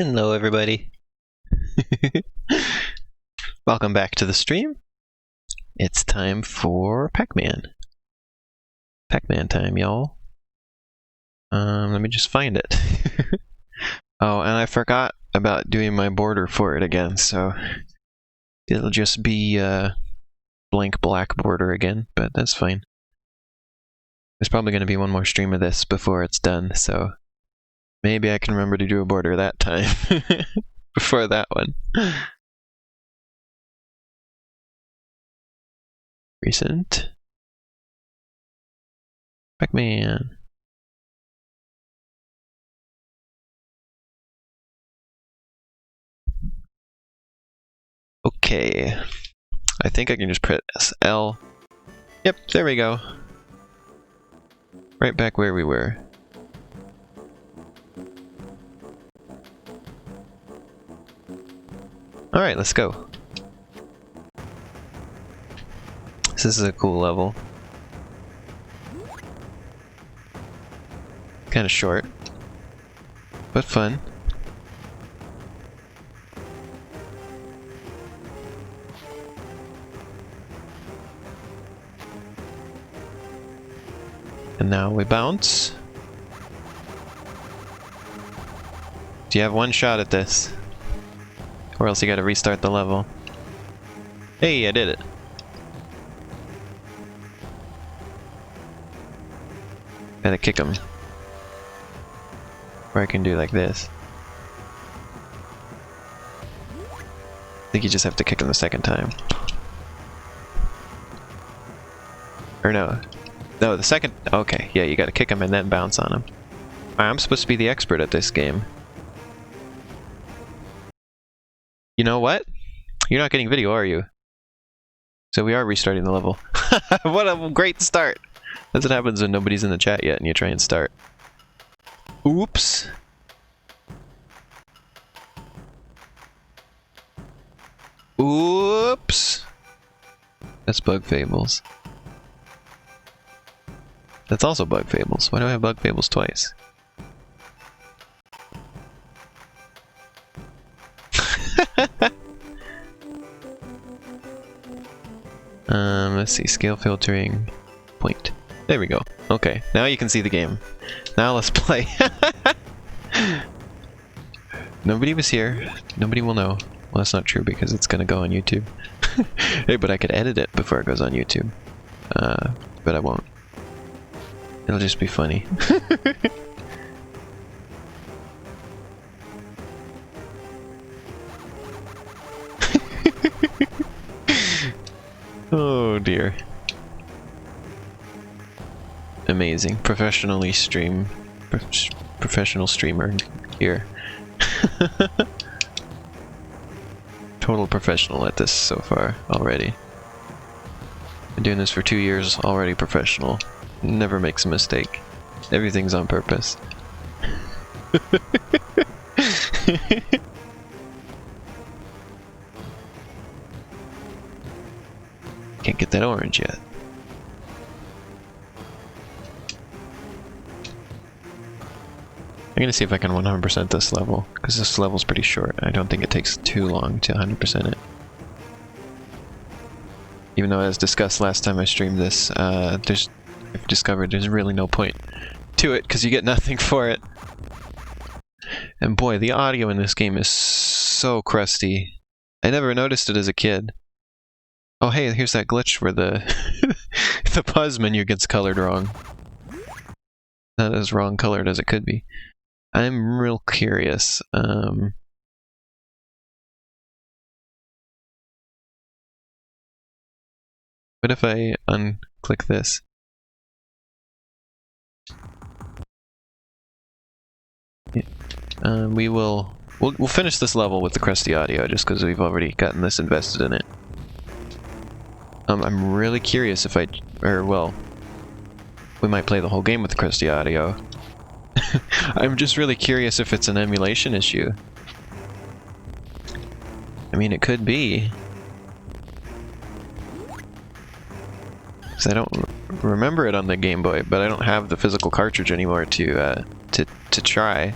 Hello everybody. Welcome back to the stream. It's time for Pac-Man. Pac-Man time, y'all. Let me just find it. Oh, and I forgot about doing my border for it again, so it'll just be a blank black border again, but that's fine. There's probably going to be one more stream of this before it's done, so maybe I can remember to do a border that time before that one. Recent. Pac-Man. Okay. I think I can just press L. Yep, there we go. Right back where we were. Alright, let's go. This is a cool level. Kind of short, but fun. And now we bounce. So you have one shot at this, or else you gotta restart the level. Hey, I did it. Gotta kick him. Or I can do like this. I think you just have to kick him the second time. Or no. No, the second... Okay, yeah, you gotta kick him and then bounce on him. I'm supposed to be the expert at this game. You know what? You're not getting video, are you? So we are restarting the level. What a great start! That's what happens when nobody's in the chat yet and you try and start. Oops! Oops! That's Bug Fables. That's also Bug Fables. Why do I have Bug Fables twice? Let's see, scale filtering, point. There we go. Okay, now you can see the game. Now let's play. Nobody was here. Nobody will know. Well, that's not true because it's gonna go on YouTube. Hey, but I could edit it before it goes on YouTube. But I won't. It'll just be funny. Oh dear. Amazing. Professional streamer here. Total professional at this so far already. Been doing this for 2 years, already professional. Never makes a mistake. Everything's on purpose. Can't get that orange yet. I'm gonna see if I can 100% this level, because this level's pretty short. I don't think it takes too long to 100% it. Even though, as discussed last time I streamed this, I've discovered there's really no point to it, because you get nothing for it. And boy, the audio in this game is so crusty. I never noticed it as a kid. Oh hey, here's that glitch where the the pause menu gets colored wrong. Not as wrong colored as it could be. I'm real curious. What if I unclick this? Yeah. We'll finish this level with the crusty audio just because we've already gotten this invested in it. I'm really curious if we might play the whole game with the crusty audio. I'm just really curious if it's an emulation issue. I mean, it could be. Because I don't remember it on the Game Boy, but I don't have the physical cartridge anymore to try.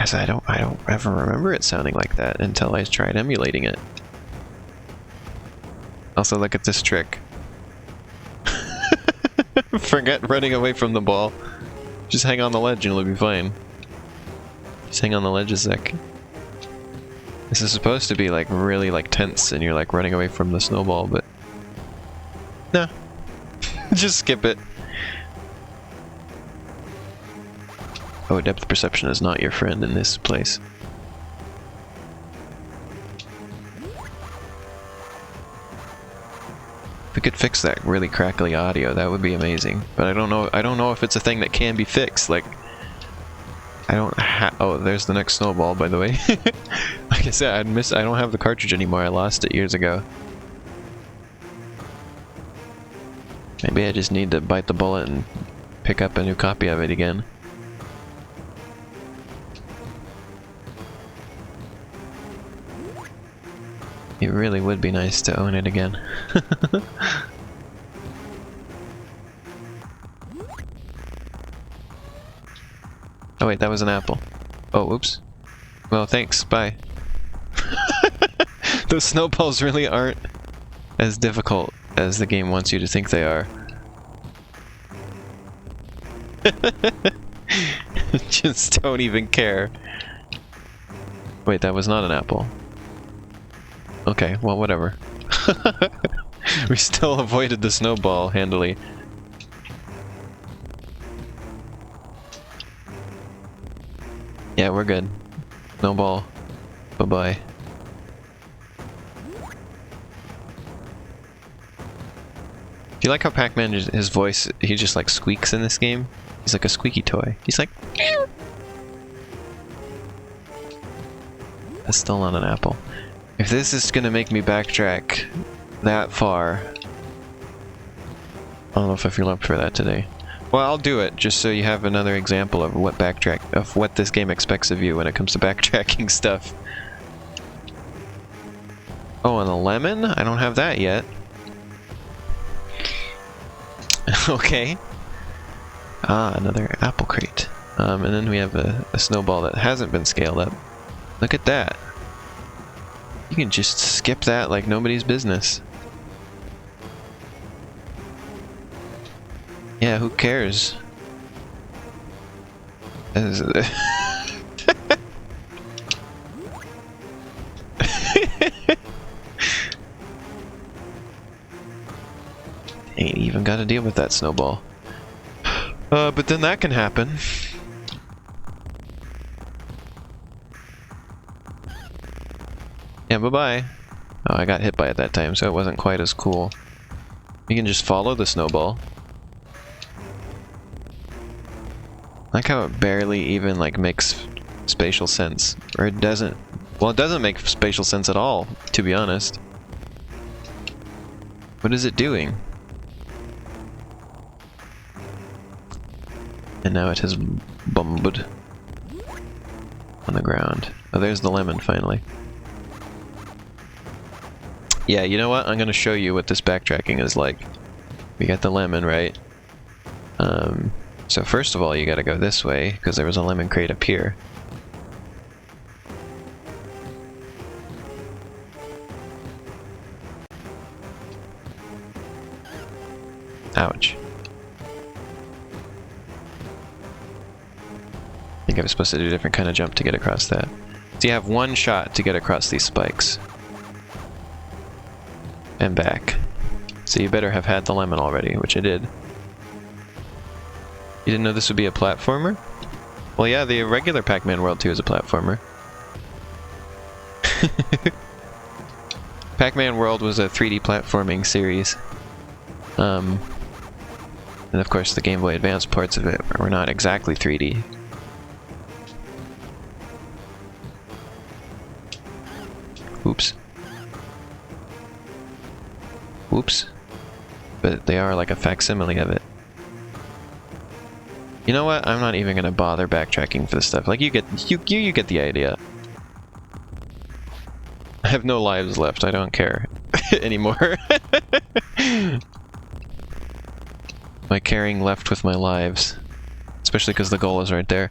As I don't ever remember it sounding like that until I tried emulating it. Also, look at this trick. Forget running away from the ball. Just hang on the ledge and it'll be fine. Just hang on the ledge a sec. This is supposed to be like really like tense and you're like running away from the snowball, but nah. Just skip it. Oh, depth perception is not your friend in this place. If we could fix that really crackly audio, that would be amazing. But I don't know if it's a thing that can be fixed. Like, oh, there's the next snowball, by the way. Like I said, I don't have the cartridge anymore. I lost it years ago. Maybe I just need to bite the bullet and pick up a new copy of it again. It really would be nice to own it again. Oh wait, that was an apple. Oh, oops. Well, thanks, bye. Those snowballs really aren't as difficult as the game wants you to think they are. Just don't even care. Wait, that was not an apple. Okay, well, whatever. We still avoided the snowball handily. Yeah, we're good. Snowball. Bye-bye. Do you like how Pac-Man, his voice, he just like squeaks in this game? He's like a squeaky toy. He's like... That's still not an apple. If this is gonna make me backtrack that far, I don't know if I feel up for that today. Well, I'll do it just so you have another example of what what this game expects of you when it comes to backtracking stuff. Oh, and a lemon? I don't have that yet. Okay. Ah, another apple crate. And then we have a snowball that hasn't been scaled up. Look at that. You can just skip that like nobody's business. Yeah, who cares? Ain't even got to deal with that snowball. But then that can happen. Yeah, bye-bye. Oh, I got hit by it that time, so it wasn't quite as cool. You can just follow the snowball. I like how it barely even, like, makes spatial sense. Or it doesn't... Well, it doesn't make spatial sense at all, to be honest. What is it doing? And now it has bumbled on the ground. Oh, there's the lemon, finally. Yeah, you know what? I'm gonna show you what this backtracking is like. We got the lemon, right? So first of all, you gotta go this way, because there was a lemon crate up here. Ouch. I think I was supposed to do a different kind of jump to get across that. So you have one shot to get across these spikes. And back. So you better have had the lemon already, which I did. You didn't know this would be a platformer? Well, yeah, the regular Pac-Man World 2 is a platformer. Pac-Man World was a 3D platforming series. And of course the Game Boy Advance parts of it were not exactly 3D. Oops. Oops. But they are like a facsimile of it. You know what? I'm not even gonna bother backtracking for this stuff. Like, you get the idea. I have no lives left. I don't care anymore. My caring left with my lives, especially because the goal is right there.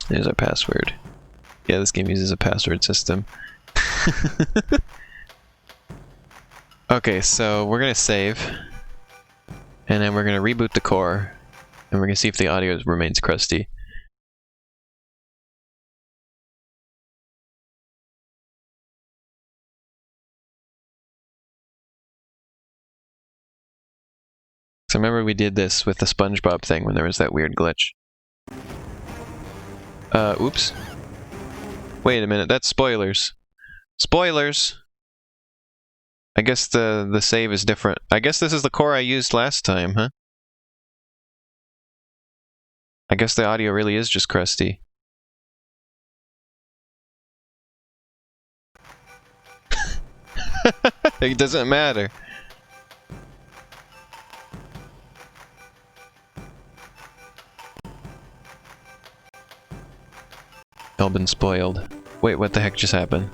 There's our password. Yeah, this game uses a password system. Okay, so we're gonna save, and then we're gonna reboot the core, and we're gonna see if the audio remains crusty. So remember we did this with the SpongeBob thing when there was that weird glitch. Oops. Wait a minute, that's spoilers. Spoilers! I guess the save is different. I guess this is the core I used last time, huh? I guess the audio really is just crusty. It doesn't matter. All been spoiled. Wait, what the heck just happened?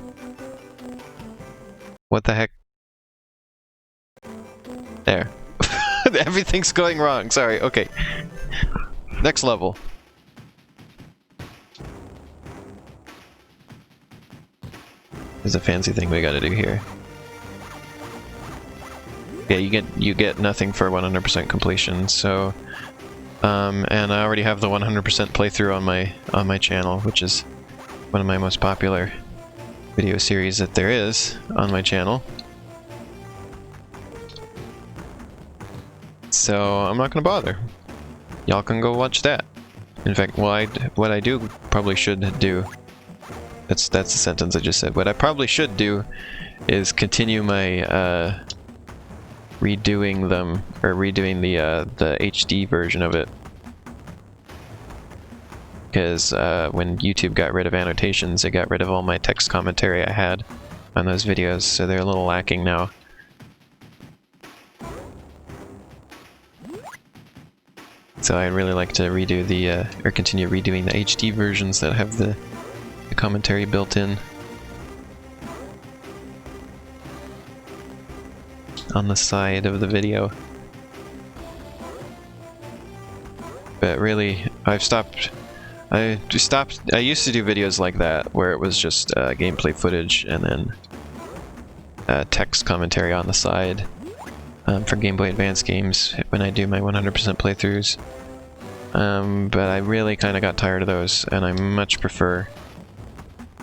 What the heck? There. Everything's going wrong, sorry, okay. Next level. There's a fancy thing we gotta do here. Yeah, you get nothing for 100% completion, so... and I already have the 100% playthrough on my channel, which is one of my most popular video series that there is on my channel. So I'm not gonna bother. Y'all can go watch that. In fact, what I do probably should do. That's the sentence I just said. What I probably should do is continue my redoing the HD version of it. Because when YouTube got rid of annotations, it got rid of all my text commentary I had on those videos, so they're a little lacking now. So I'd really like to redo or continue redoing the HD versions that have the commentary built in on the side of the video. But really, I used to do videos like that, where it was just gameplay footage and then text commentary on the side for Game Boy Advance games when I do my 100% playthroughs. But I really kind of got tired of those, and I much prefer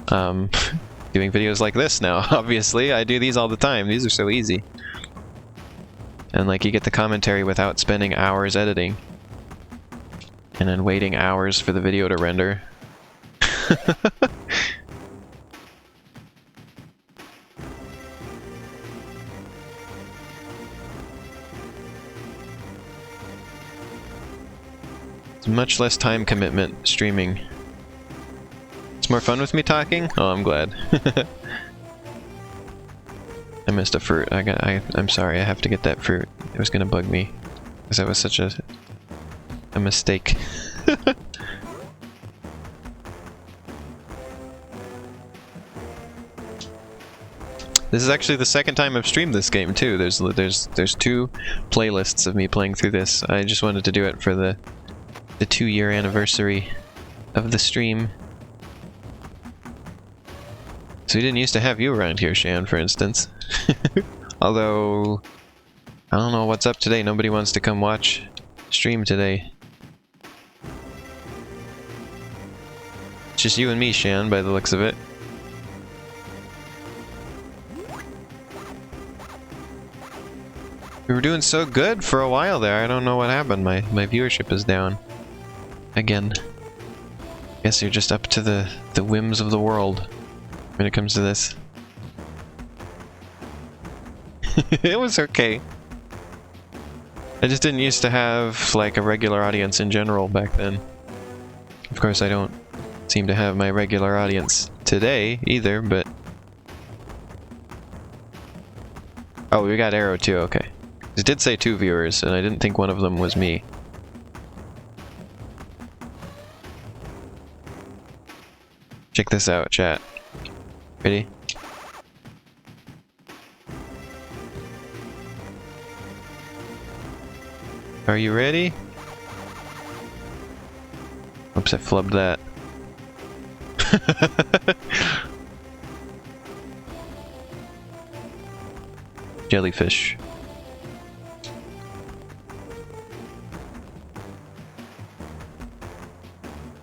doing videos like this now. Obviously, I do these all the time. These are so easy. And like, you get the commentary without spending hours editing. And then waiting hours for the video to render. It's much less time commitment streaming. It's more fun with me talking? Oh, I'm glad. I missed a fruit. I'm sorry, I have to get that fruit. It was gonna bug me. Because that was such a mistake. This is actually the second time I've streamed this game too. There's 2 playlists of me playing through this. I just wanted to do it for the 2-year anniversary of the stream. So we didn't used to have you around here, Shan, for instance. Although, I don't know what's up today. Nobody wants to come watch stream today. It's just you and me, Shan, by the looks of it. We were doing so good for a while there. I don't know what happened. My viewership is down. Again. Guess you're just up to the whims of the world when it comes to this. It was okay. I just didn't used to have like a regular audience in general back then. Of course, I don't seem to have my regular audience today either, but... Oh, we got arrow too, okay. It did say 2 viewers, and I didn't think one of them was me. Check this out, chat. Ready? Are you ready? Oops, I flubbed that. Jellyfish.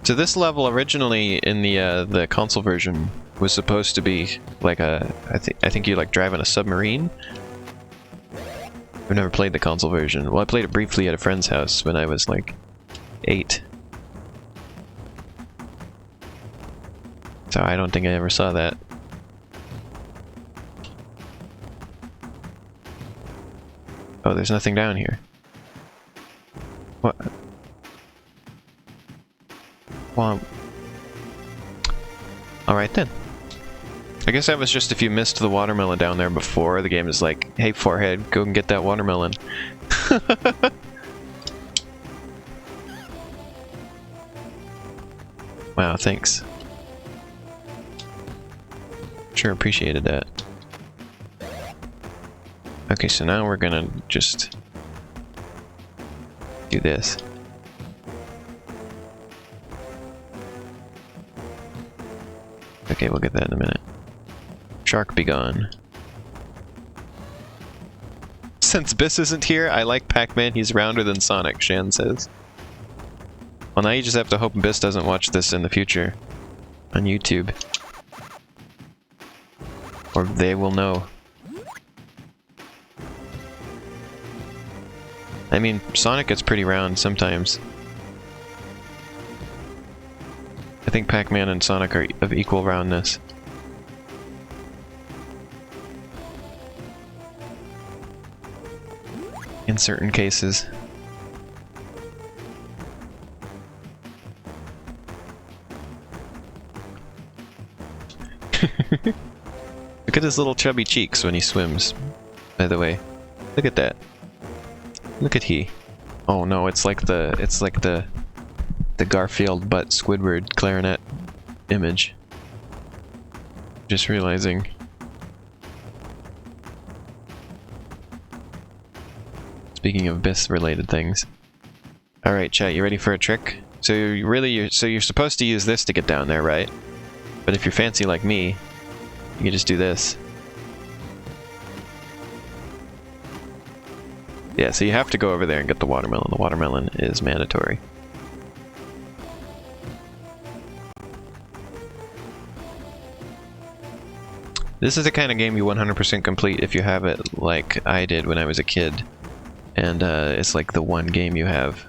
So this level originally in the console version was supposed to be like a I think you like driving a submarine. I've never played the console version. Well, I played it briefly at a friend's house when I was like 8. So I don't think I ever saw that. Oh, there's nothing down here. What? Well, alright then. I guess that was just if you missed the watermelon down there before, the game is like, hey forehead, go and get that watermelon. Wow, thanks. Sure appreciated that. Okay, so now we're gonna just do this. Okay, we'll get that in a minute. Shark be gone. Since Biss isn't here, I like Pac-Man, he's rounder than Sonic, Shan says. Well, now you just have to hope Biss doesn't watch this in the future. On YouTube. Or they will know. I mean, Sonic gets pretty round sometimes. I think Pac-Man and Sonic are of equal roundness. In certain cases. Look at his little chubby cheeks when he swims, by the way. Look at that. Look at he. Oh no, it's like the Garfield but Squidward clarinet image. Just realizing. Speaking of Biss related things. Alright chat, you ready for a trick? So you're supposed to use this to get down there, right? But if you're fancy like me, you can just do this. Yeah, so you have to go over there and get the watermelon. The watermelon is mandatory. This is the kind of game you 100% complete if you have it like I did when I was a kid. And it's like the one game you have.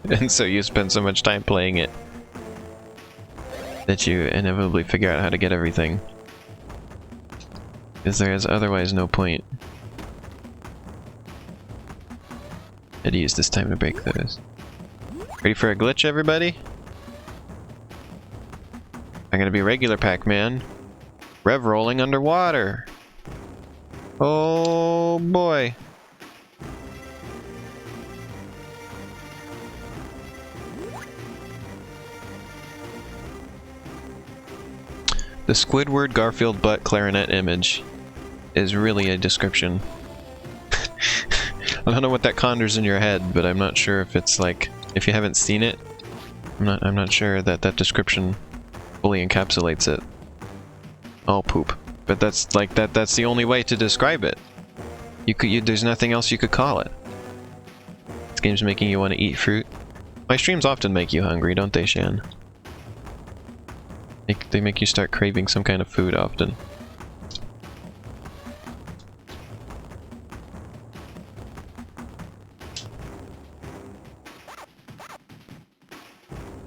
And so you spend so much time playing it that you inevitably figure out how to get everything. Because there is otherwise no point. I'd use this time to break those. Ready for a glitch, everybody? I'm gonna be regular Pac-Man. Rev rolling underwater. Oh boy. The Squidward Garfield butt clarinet image is really a description. I don't know what that conjures in your head, but I'm not sure if it's like, if you haven't seen it, I'm not sure that that description fully encapsulates it. Oh poop. But that's like that's the only way to describe it. There's nothing else you could call it. This game's making you want to eat fruit. My streams often make you hungry, don't they, Shan? They make you start craving some kind of food often.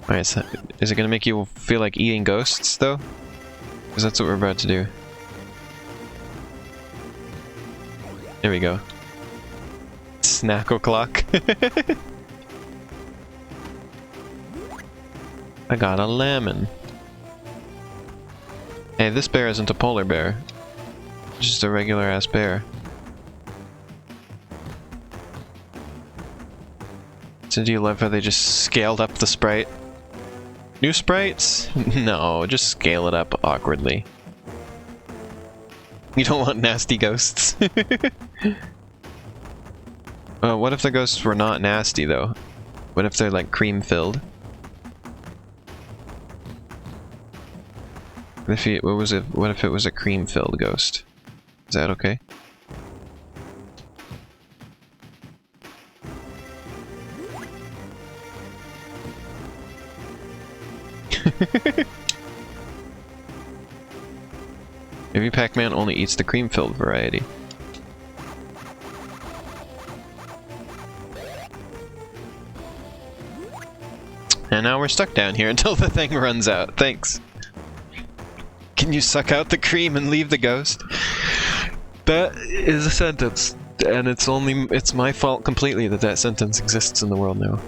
Alright, so is it gonna make you feel like eating ghosts, though? Because that's what we're about to do. There we go. Snack o'clock. I got a lemon. Hey, this bear isn't a polar bear. It's just a regular ass bear. So do you love how they just scaled up the sprite? New sprites? No, just scale it up awkwardly. You don't want nasty ghosts. What if the ghosts were not nasty though? What if they're like cream filled? What if it was a cream-filled ghost? Is that okay? Maybe Pac-Man only eats the cream-filled variety. And now we're stuck down here until the thing runs out. Thanks. Can you suck out the cream and leave the ghost? That is a sentence, and it's my fault completely that that sentence exists in the world now.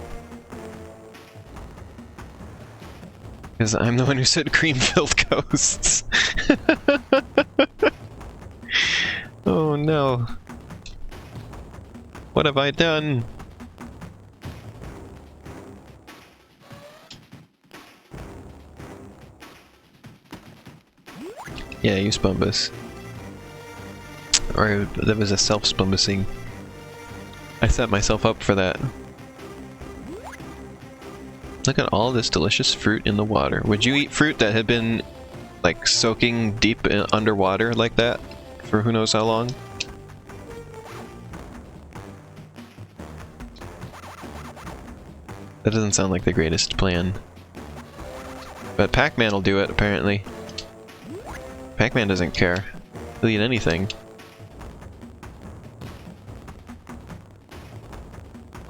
Because I'm the one who said cream-filled ghosts. Oh no. What have I done? Yeah, you Spumbus. Or that was a self-Spumbusing. I set myself up for that. Look at all this delicious fruit in the water. Would you eat fruit that had been, like, soaking deep underwater like that for who knows how long? That doesn't sound like the greatest plan. But Pac-Man will do it, apparently. Pac-Man doesn't care. He'll eat anything.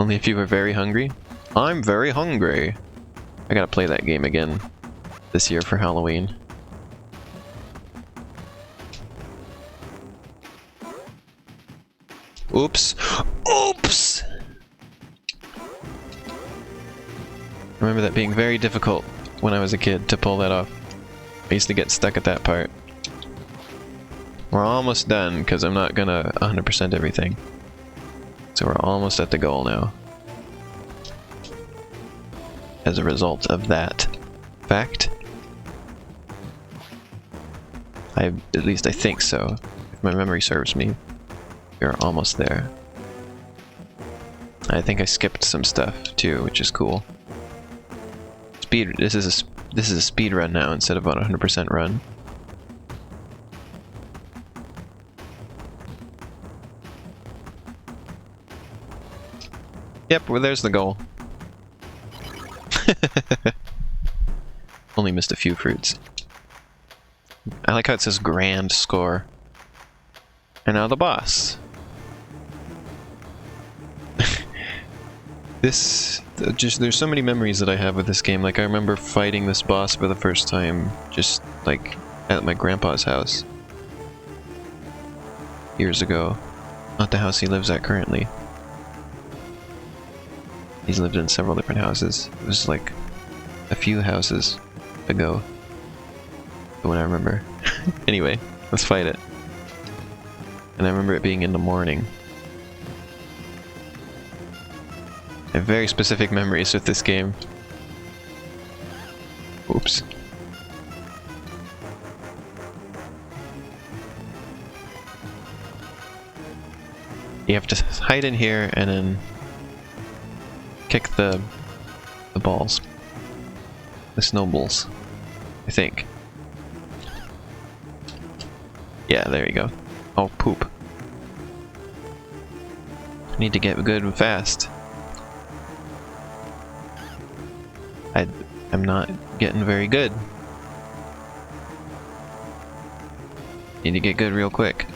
Only if you were very hungry? I'm very hungry! I gotta play that game again this year for Halloween. Oops! Oops! I remember that being very difficult when I was a kid to pull that off. I used to get stuck at that part. We're almost done, because I'm not gonna 100% everything. So we're almost at the goal now. As a result of that fact. At least I think so. If my memory serves me, we're almost there. I think I skipped some stuff too, which is cool. This is a speed run now instead of a 100% run. Yep, well there's the goal. Only missed a few fruits. I like how it says grand score. And now the boss. There's so many memories that I have with this game. Like I remember fighting this boss for the first time, just like at my grandpa's house. Years ago. Not the house he lives at currently. He's lived in several different houses. It was like a few houses ago. When I remember. Anyway, let's fight it. And I remember it being in the morning. I have very specific memories with this game. Oops. You have to hide in here and then kick the balls. The snowballs. I think. Yeah, there you go. Oh, poop. I need to get good and fast. I'm not getting very good. Need to get good real quick.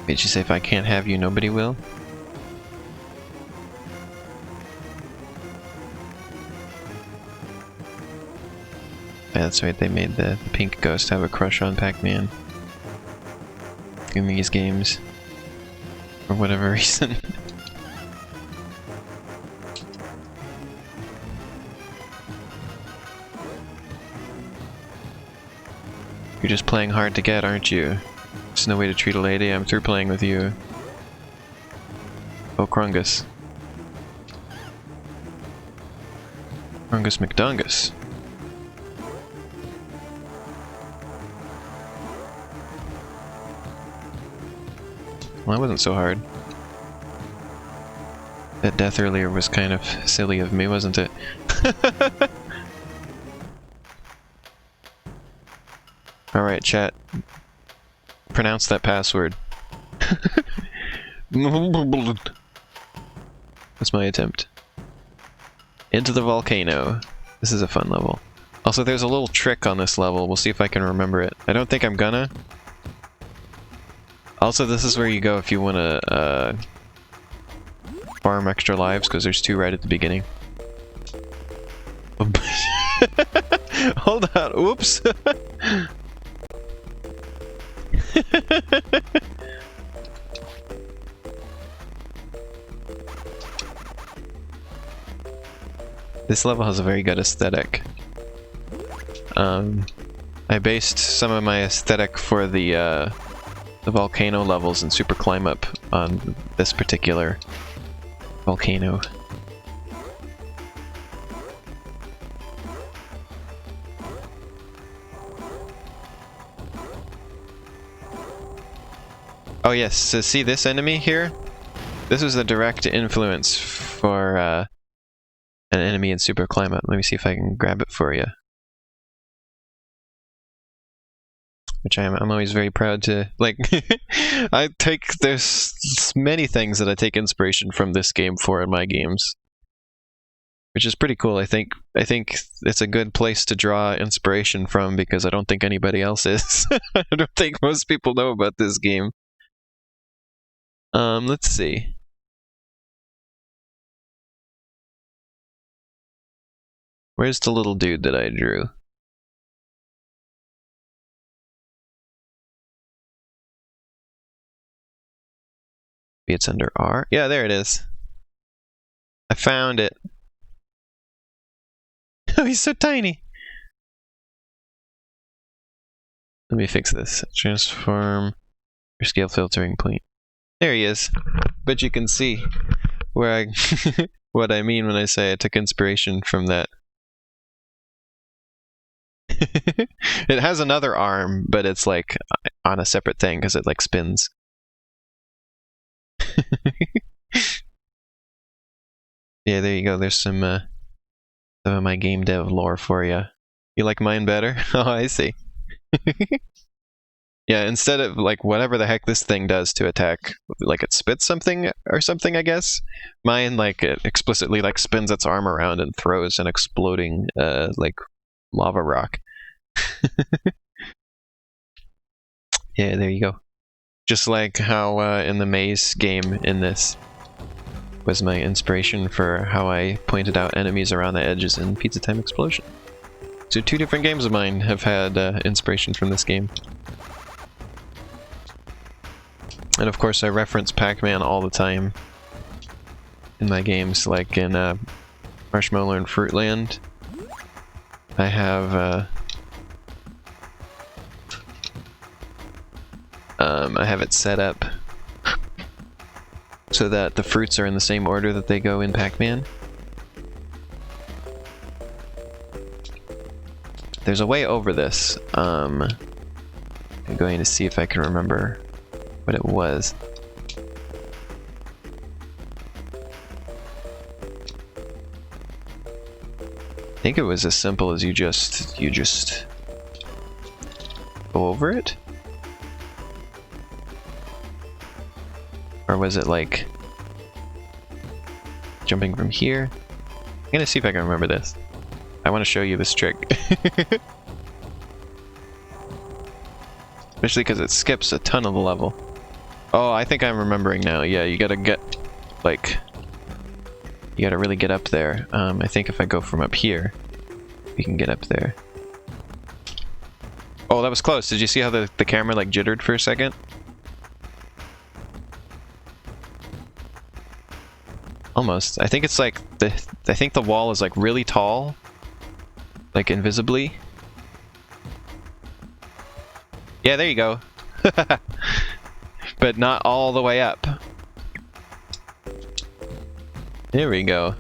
Did you say if I can't have you, nobody will? Yeah, that's right, they made the pink ghost have a crush on Pac-Man in these games. For whatever reason. You're just playing hard to get, aren't you? There's no way to treat a lady, I'm through playing with you. Oh, Krungus. Krungus McDungus. Well, that wasn't so hard. That death earlier was kind of silly of me, wasn't it? Alright, chat. Pronounce that password. That's my attempt. Into the volcano. This is a fun level. Also, there's a little trick on this level. We'll see if I can remember it. I don't think I'm gonna. Also, this is where you go if you want to farm extra lives, because there's 2 right at the beginning. Hold on. Oops. This level has a very good aesthetic. I based some of my aesthetic for the volcano levels and super climb up on this particular volcano. Oh yes, so see this enemy here? This was a direct influence for an enemy in Super Climb Up. Let me see if I can grab it for you. Which I'm always very proud to, like, there's many things that I take inspiration from this game for in my games. Which is pretty cool. I think it's a good place to draw inspiration from because I don't think anybody else is. I don't think most people know about this game. Let's see. Where's the little dude that I drew? Maybe it's under R? Yeah, there it is. I found it. Oh, he's so tiny! Let me fix this. Transform your scale filtering point. There he is. But you can see where I what I mean when I say I took inspiration from that. It has another arm, but it's like on a separate thing because it like spins. Yeah, there you go. There's some of my game dev lore for you. You like mine better? Oh, I see. Yeah, instead of like whatever the heck this thing does to attack, like it spits something or something, I guess. Mine like it explicitly like spins its arm around and throws an exploding like lava rock. Yeah, there you go. Just like how in the maze game in this was my inspiration for how I pointed out enemies around the edges in Pizza Time Explosion. So 2 different games of mine have had inspiration from this game. And of course I reference Pac-Man all the time in my games, like in Marshmallow and Fruitland. I have it set up so that the fruits are in the same order that they go in Pac-Man. There's a way over this. I'm going to see if I can remember what it was. I think it was as simple as you just go over it? Or was it like jumping from here? I'm gonna see if I can remember this. I want to show you this trick. Especially because it skips a ton of the level. Oh, I think I'm remembering now. Yeah, you gotta get, like, you gotta really get up there. I think if I go from up here, we can get up there. Oh, that was close. Did you see how the camera, like, jittered for a second? Almost. I think it's like, I think the wall is, like, really tall. Like, invisibly. Yeah, there you go. But not all the way up. There we go.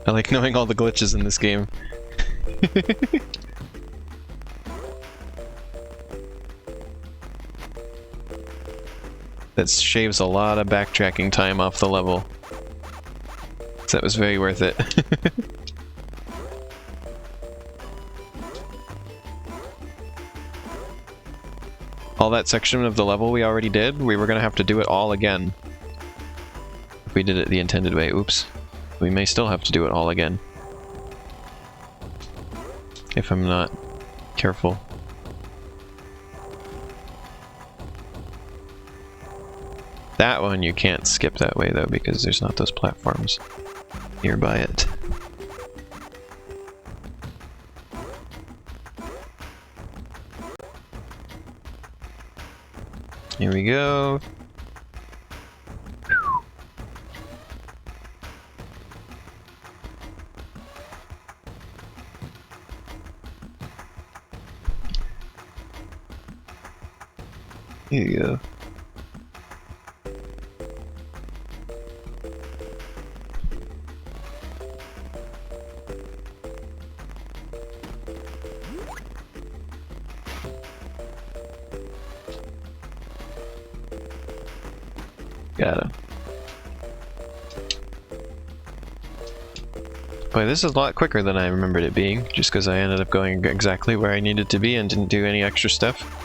I like knowing all the glitches in this game. That shaves a lot of backtracking time off the level. So that was very worth it. all that section of the level we already did, we were gonna have to do it all again. If we did it the intended way. Oops. We may still have to do it all again. If I'm not careful. That one you can't skip that way though, because there's not those platforms nearby it. Here we go. Here you go. Got him. Boy, this is a lot quicker than I remembered it being, just because I ended up going exactly where I needed to be and didn't do any extra stuff.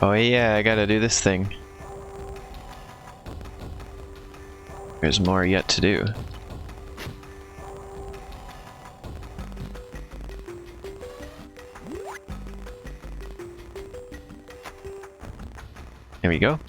Oh yeah, I gotta do this thing. There's more yet to do. There we go.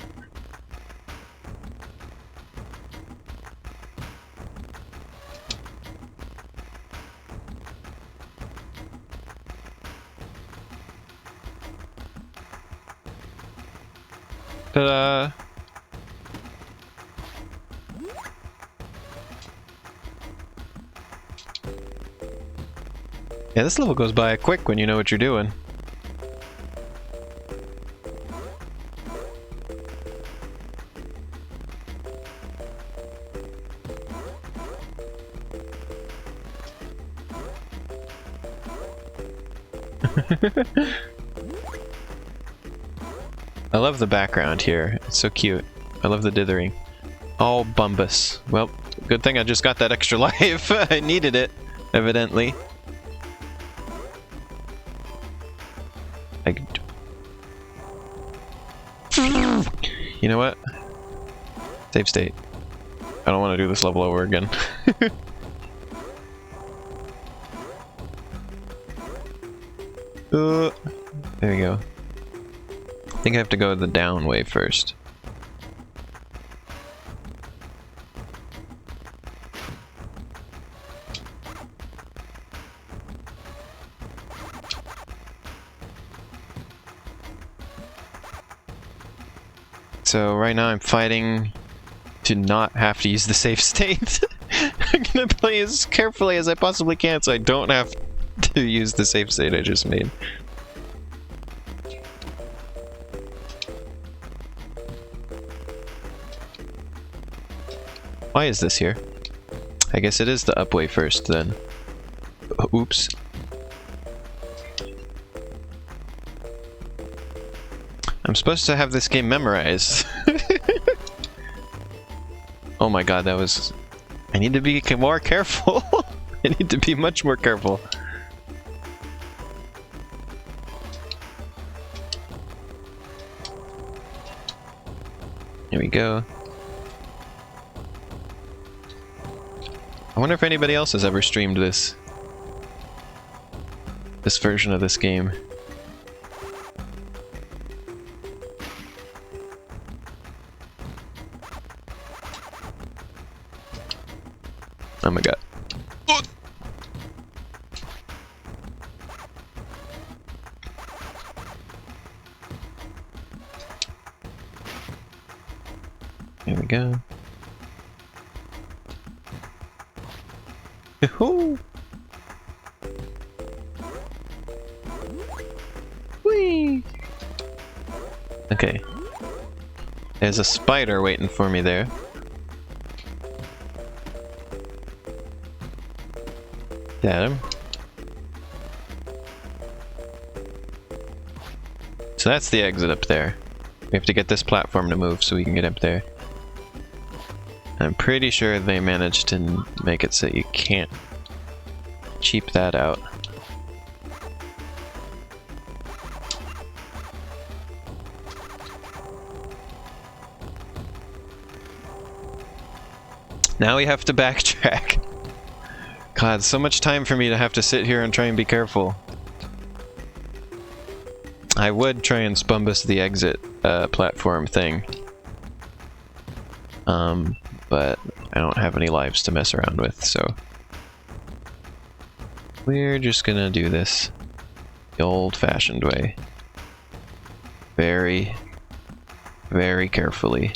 Ta-da! Yeah, this level goes by quick when you know what you're doing. I love the background here. It's so cute. I love the dithering. Oh, Bumbus. Well, good thing I just got that extra life. I needed it, evidently. You know what? Save state. I don't want to do this level over again. There we go. I think I have to go the down way first. So right now I'm fighting to not have to use the save state. I'm gonna play as carefully as I possibly can so I don't have to use the save state I just made. Why is this here? I guess it is the up way first then. Oops. I'm supposed to have this game memorized. Oh my god, that was... I need to be more careful. I need to be much more careful. Here we go. I wonder if anybody else has ever streamed this version of this game. Oh my god. Oh! Here we go. Yahoo! Whee! Okay. There's a spider waiting for me there. Got him. So that's the exit up there. We have to get this platform to move so we can get up there. I'm pretty sure they managed to make it so you can't cheap that out. Now we have to backtrack. God, so much time for me to have to sit here and try and be careful. I would try and Spumbus the exit platform thing. But I don't have any lives to mess around with, so we're just gonna do this the old-fashioned way. Very, very carefully.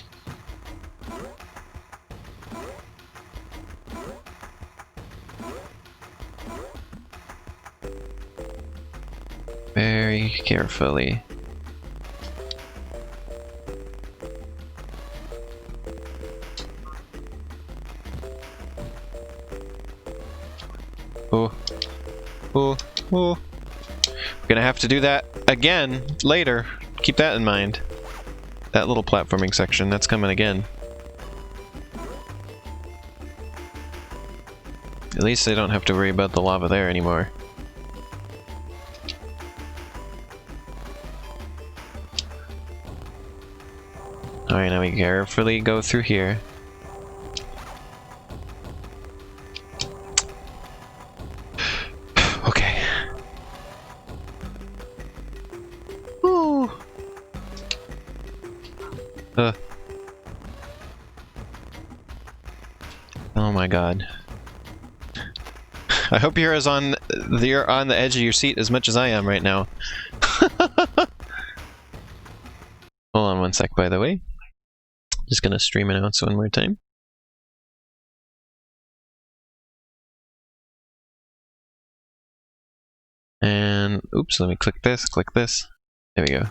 Very carefully. Oh. Oh. Oh. We're gonna have to do that again later. Keep that in mind. That little platforming section, that's coming again. At least I don't have to worry about the lava there anymore. Alright, now we carefully go through here. Okay. Ooh. Oh my god. I hope you're on the edge of your seat as much as I am right now. Hold on one sec, by the way. Just gonna stream it out one more time. And oops, let me click this, click this. There we go.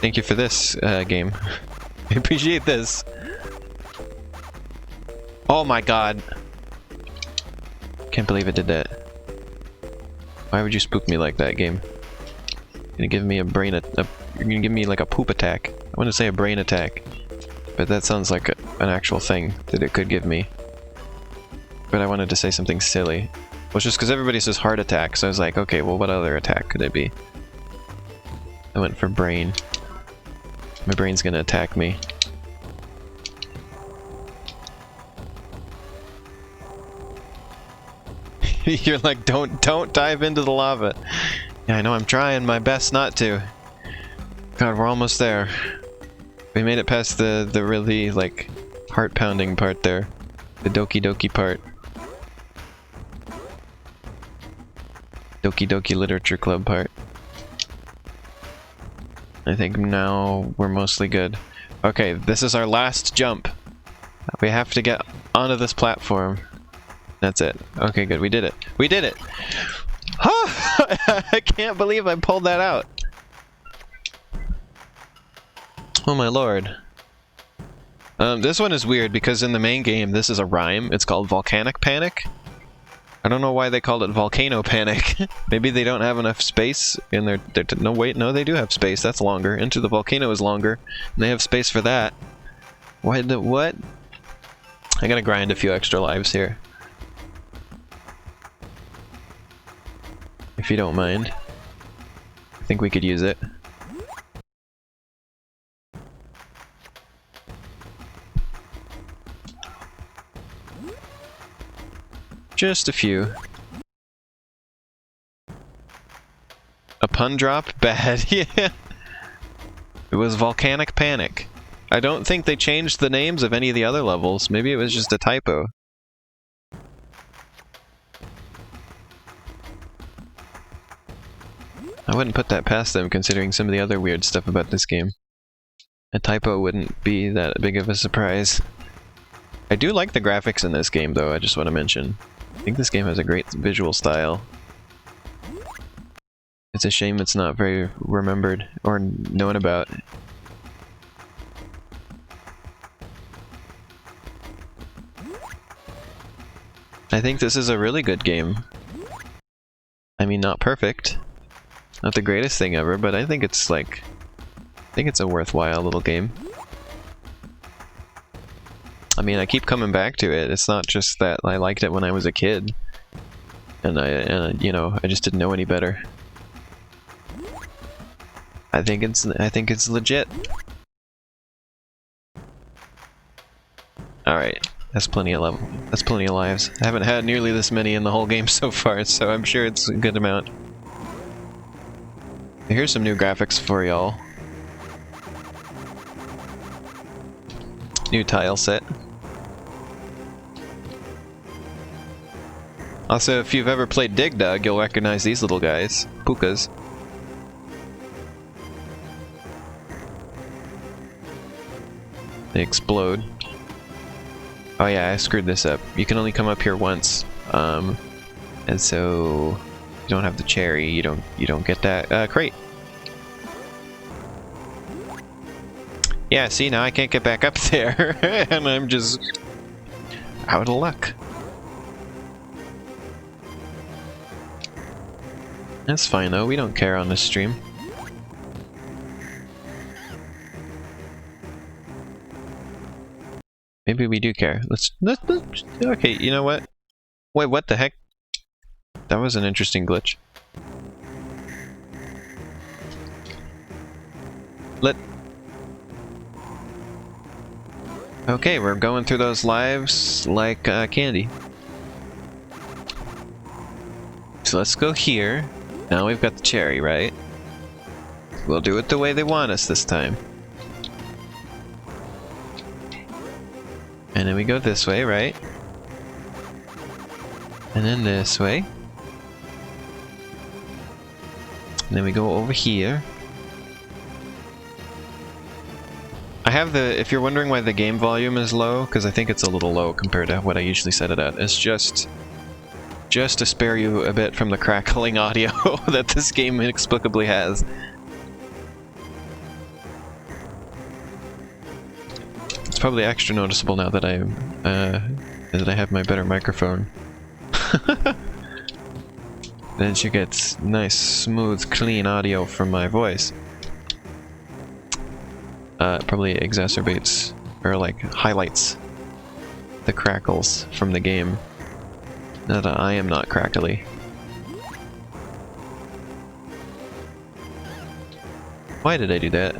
Thank you for this game. I appreciate this. Oh my god. Can't believe it did that. Why would you spook me like that, game? You're gonna give me a brain you're gonna give me like a poop attack. I want to say a brain attack, but that sounds like an actual thing that it could give me. But I wanted to say something silly. Well, it's just because everybody says heart attack, so I was like, okay, well, what other attack could it be? I went for brain. My brain's gonna attack me. You're like, don't dive into the lava. Yeah, I know, I'm trying my best not to. God, we're almost there. We made it past the really, like, heart-pounding part there. The Doki Doki part. Doki Doki Literature Club part. I think now we're mostly good. Okay, this is our last jump. We have to get onto this platform. That's it. Okay, good. We did it. We did it! Huh! I can't believe I pulled that out. Oh my lord. This one is weird because in the main game this is a rhyme. It's called Volcanic Panic. I don't know why they called it Volcano Panic. Maybe they don't have enough space in their no, wait, no, they do have space. That's longer. Into the Volcano is longer. And they have space for that. Why the what? I gotta grind a few extra lives here. If you don't mind. I think we could use it. Just a few. A pun drop? Bad. Yeah. It was Volcanic Panic. I don't think they changed the names of any of the other levels. Maybe it was just a typo. I wouldn't put that past them considering some of the other weird stuff about this game. A typo wouldn't be that big of a surprise. I do like the graphics in this game though, I just want to mention. I think this game has a great visual style. It's a shame it's not very remembered or known about. I think this is a really good game. I mean, not perfect. Not the greatest thing ever, but I think it's like... I think it's a worthwhile little game. I mean, I keep coming back to it. It's not just that I liked it when I was a kid. And you know, I just didn't know any better. I think it's legit. Alright, that's plenty of level. That's plenty of lives. I haven't had nearly this many in the whole game so far, so I'm sure it's a good amount. Here's some new graphics for y'all. New tile set. Also, if you've ever played Dig Dug, you'll recognize these little guys. Pukas. They explode. Oh yeah, I screwed this up. You can only come up here once. And so you don't have the cherry, you don't get that crate. Yeah, see, now I can't get back up there, and I'm just out of luck. That's fine though, we don't care on this stream. Maybe we do care. Let's okay, you know what? Wait, what the heck? That was an interesting glitch. Okay, we're going through those lives like candy. So let's go here. Now we've got the cherry, right? We'll do it the way they want us this time. And then we go this way, right? And then this way. And then we go over here. I have the, if you're wondering why the game volume is low, because I think it's a little low compared to what I usually set it at, it's just to spare you a bit from the crackling audio that this game inexplicably has. It's probably extra noticeable now that I have my better microphone. Then you get nice, smooth, clean audio from my voice. It probably exacerbates, or like highlights, the crackles from the game. Now that I am not crackly. Why did I do that?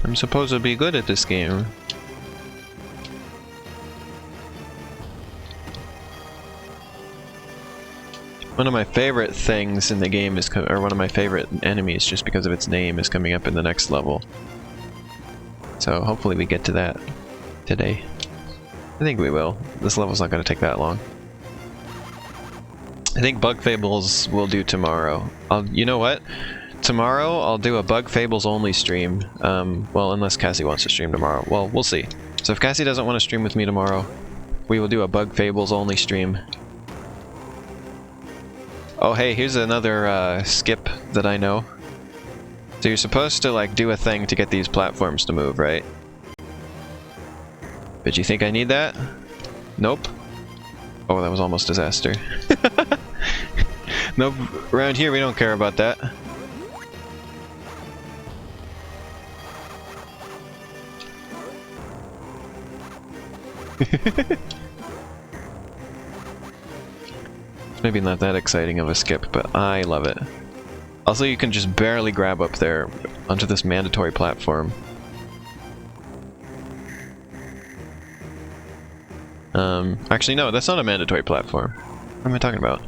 I'm supposed to be good at this game. One of my favorite things in the game is, or one of my favorite enemies, just because of its name, is coming up in the next level. So hopefully we get to that today. I think we will. This level's not going to take that long. I think Bug Fables will do tomorrow. You know what? Tomorrow I'll do a Bug Fables only stream. Well, unless Cassie wants to stream tomorrow. Well, we'll see. So if Cassie doesn't want to stream with me tomorrow, we will do a Bug Fables only stream. Oh hey, here's another skip that I know. So you're supposed to like do a thing to get these platforms to move, right? But you think I need that? Nope. Oh, that was almost disaster. Nope, around here we don't care about that. It's maybe not that exciting of a skip, but I love it. Also, you can just barely grab up there onto this mandatory platform. Actually no, that's not a mandatory platform. What am I talking about?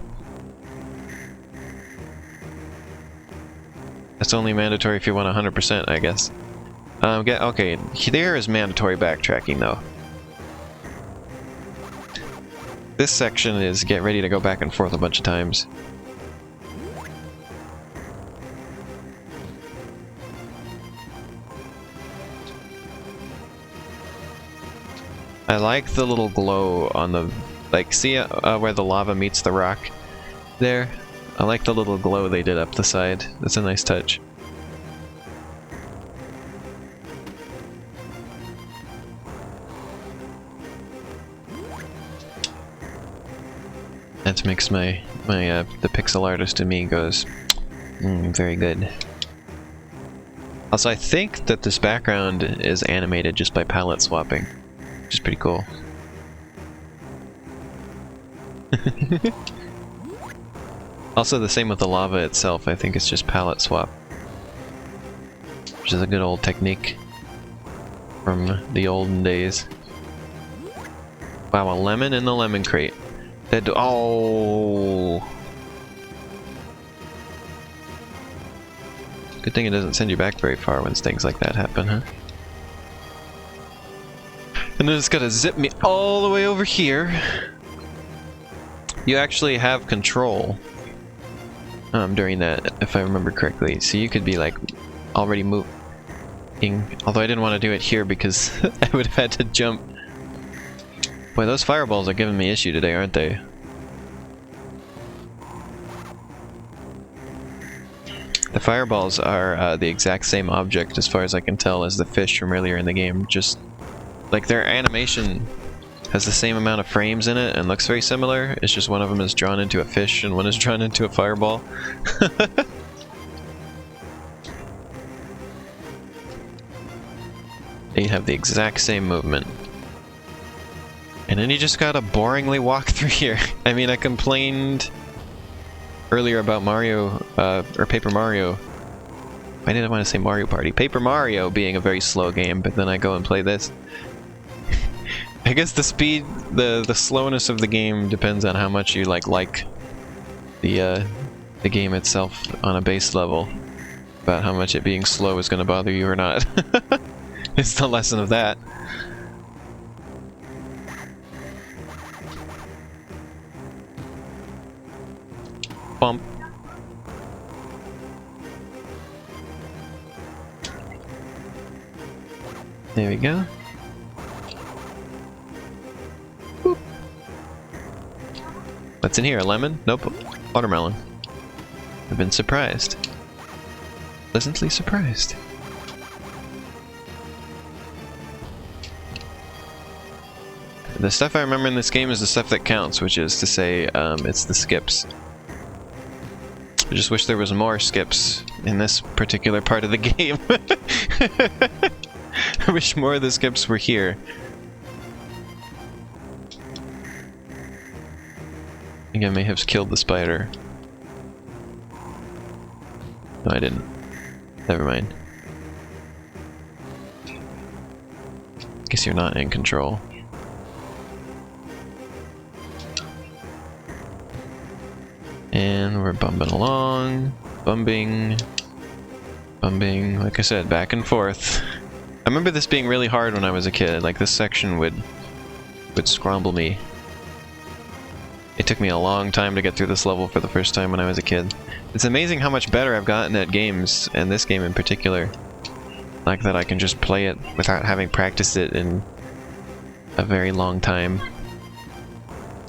That's only mandatory if you want 100%, I guess. Okay, there is mandatory backtracking though. This section is get ready to go back and forth a bunch of times. I like the little glow on the, like, see where the lava meets the rock there? I like the little glow they did up the side. That's a nice touch. That makes the pixel artist in me goes, very good. Also, I think that this background is animated just by palette swapping, which is pretty cool. Also, the same with the lava itself. I think it's just palette swap, which is a good old technique from the olden days. Wow, a lemon in the lemon crate. Oh! Good thing it doesn't send you back very far when things like that happen, huh? And then it's gonna zip me all the way over here. You actually have control during that, if I remember correctly. So you could be like already moving. Although I didn't want to do it here because I would have had to jump. Boy, those fireballs are giving me issue today, aren't they? The fireballs are the exact same object, as far as I can tell, as the fish from earlier in the game. Just like their animation has the same amount of frames in it and looks very similar. It's just one of them is drawn into a fish and one is drawn into a fireball. They have the exact same movement. And then you just gotta boringly walk through here. I mean, I complained earlier about Mario, or Paper Mario. I didn't want to say Mario Party. Paper Mario being a very slow game, but then I go and play this. I guess the speed, the slowness of the game depends on how much you like the game itself on a base level. About how much it being slow is gonna bother you or not. It's the lesson of that. Bump. There we go. Boop. What's in here? A lemon? Nope. Watermelon. I've been surprised. Pleasantly surprised. The stuff I remember in this game is the stuff that counts, which is to say, it's the skips. I just wish there was more skips in this particular part of the game. I wish more of the skips were here. I think I may have killed the spider. No, I didn't. Never mind. Guess you're not in control. And we're bumping along. Bumping. Like I said, back and forth. I remember this being really hard when I was a kid. Like, this section would scramble me. It took me a long time to get through this level for the first time when I was a kid. It's amazing how much better I've gotten at games, and this game in particular. Like that I can just play it without having practiced it in a very long time.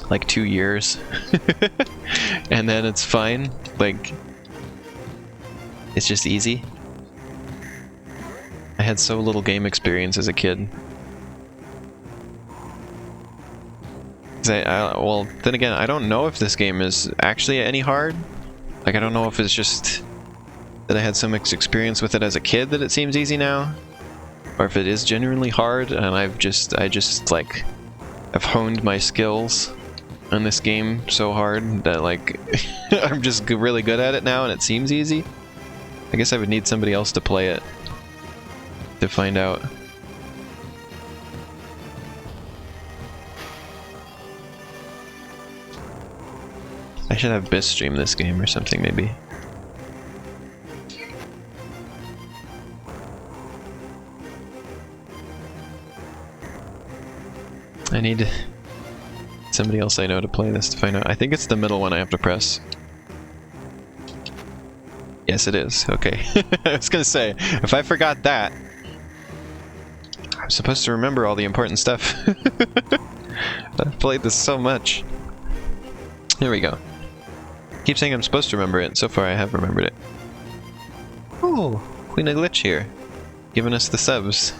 Like 2 years. And then it's fine. Like, it's just easy. I had so little game experience as a kid. Well, then again, I don't know if this game is actually any hard. Like, I don't know if it's just that I had so much experience with it as a kid that it seems easy now, or if it is genuinely hard and I've honed my skills on this game so hard that, like, I'm just really good at it now and it seems easy. I guess I would need somebody else to play it to find out. I should have Biss stream this game or something, maybe. I need somebody else I know to play this to find out. I think it's the middle one I have to press. Yes, it is. Okay. I was gonna say, if I forgot that, I'm supposed to remember all the important stuff. I've played this so much. Here we go. Keep saying I'm supposed to remember it. So far I have remembered it. Oh, Queen of Glitch here. Giving us the subs.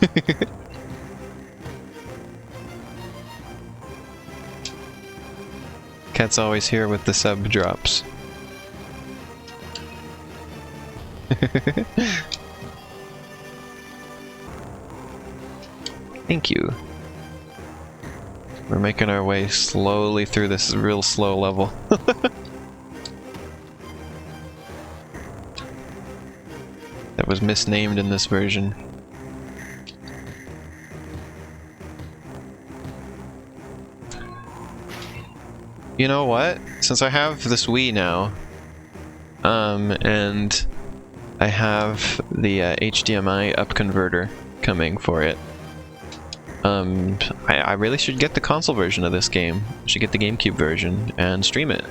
Cat's always here with the sub drops. Thank you. We're making our way slowly through this real slow level. That was misnamed in this version. You know what? Since I have this Wii now, and I have the HDMI up converter coming for it, I really should get the console version of this game. I should get the GameCube version and stream it.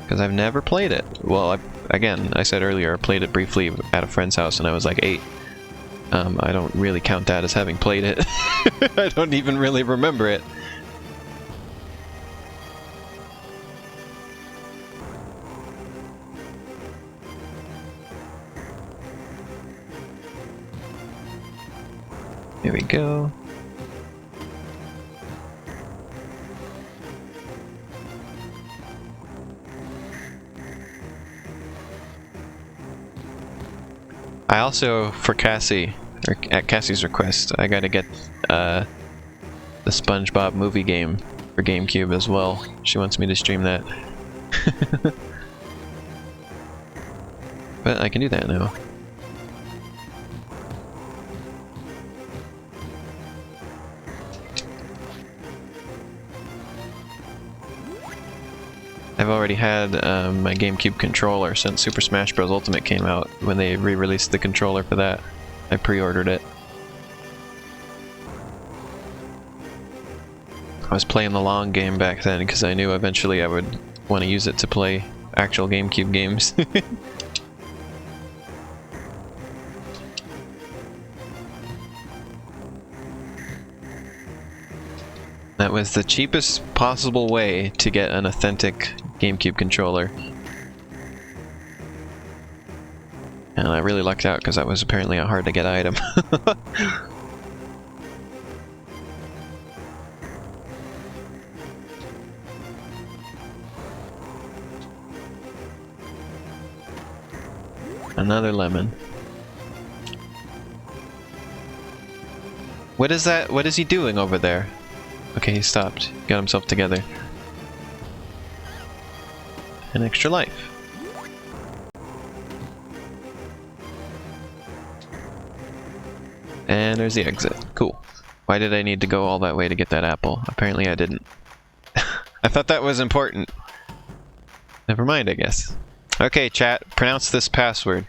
Because I've never played it. Well, again, I said earlier, I played it briefly at a friend's house and I was like 8. I don't really count that as having played it. I don't even really remember it. Here we go. I also, for Cassie, or at Cassie's request, I gotta get the SpongeBob movie game for GameCube as well. She wants me to stream that. But I can do that now. I've already had my GameCube controller since Super Smash Bros. Ultimate came out. When they re-released the controller for that, I pre-ordered it. I was playing the long game back then because I knew eventually I would want to use it to play actual GameCube games. That was the cheapest possible way to get an authentic GameCube controller. And I really lucked out because that was apparently a hard to get item. Another lemon. What is that? What is he doing over there? Okay, he stopped. Got himself together. An extra life. And there's the exit. Cool. Why did I need to go all that way to get that apple? Apparently I didn't. I thought that was important. Never mind, I guess. Okay, chat. Pronounce this password.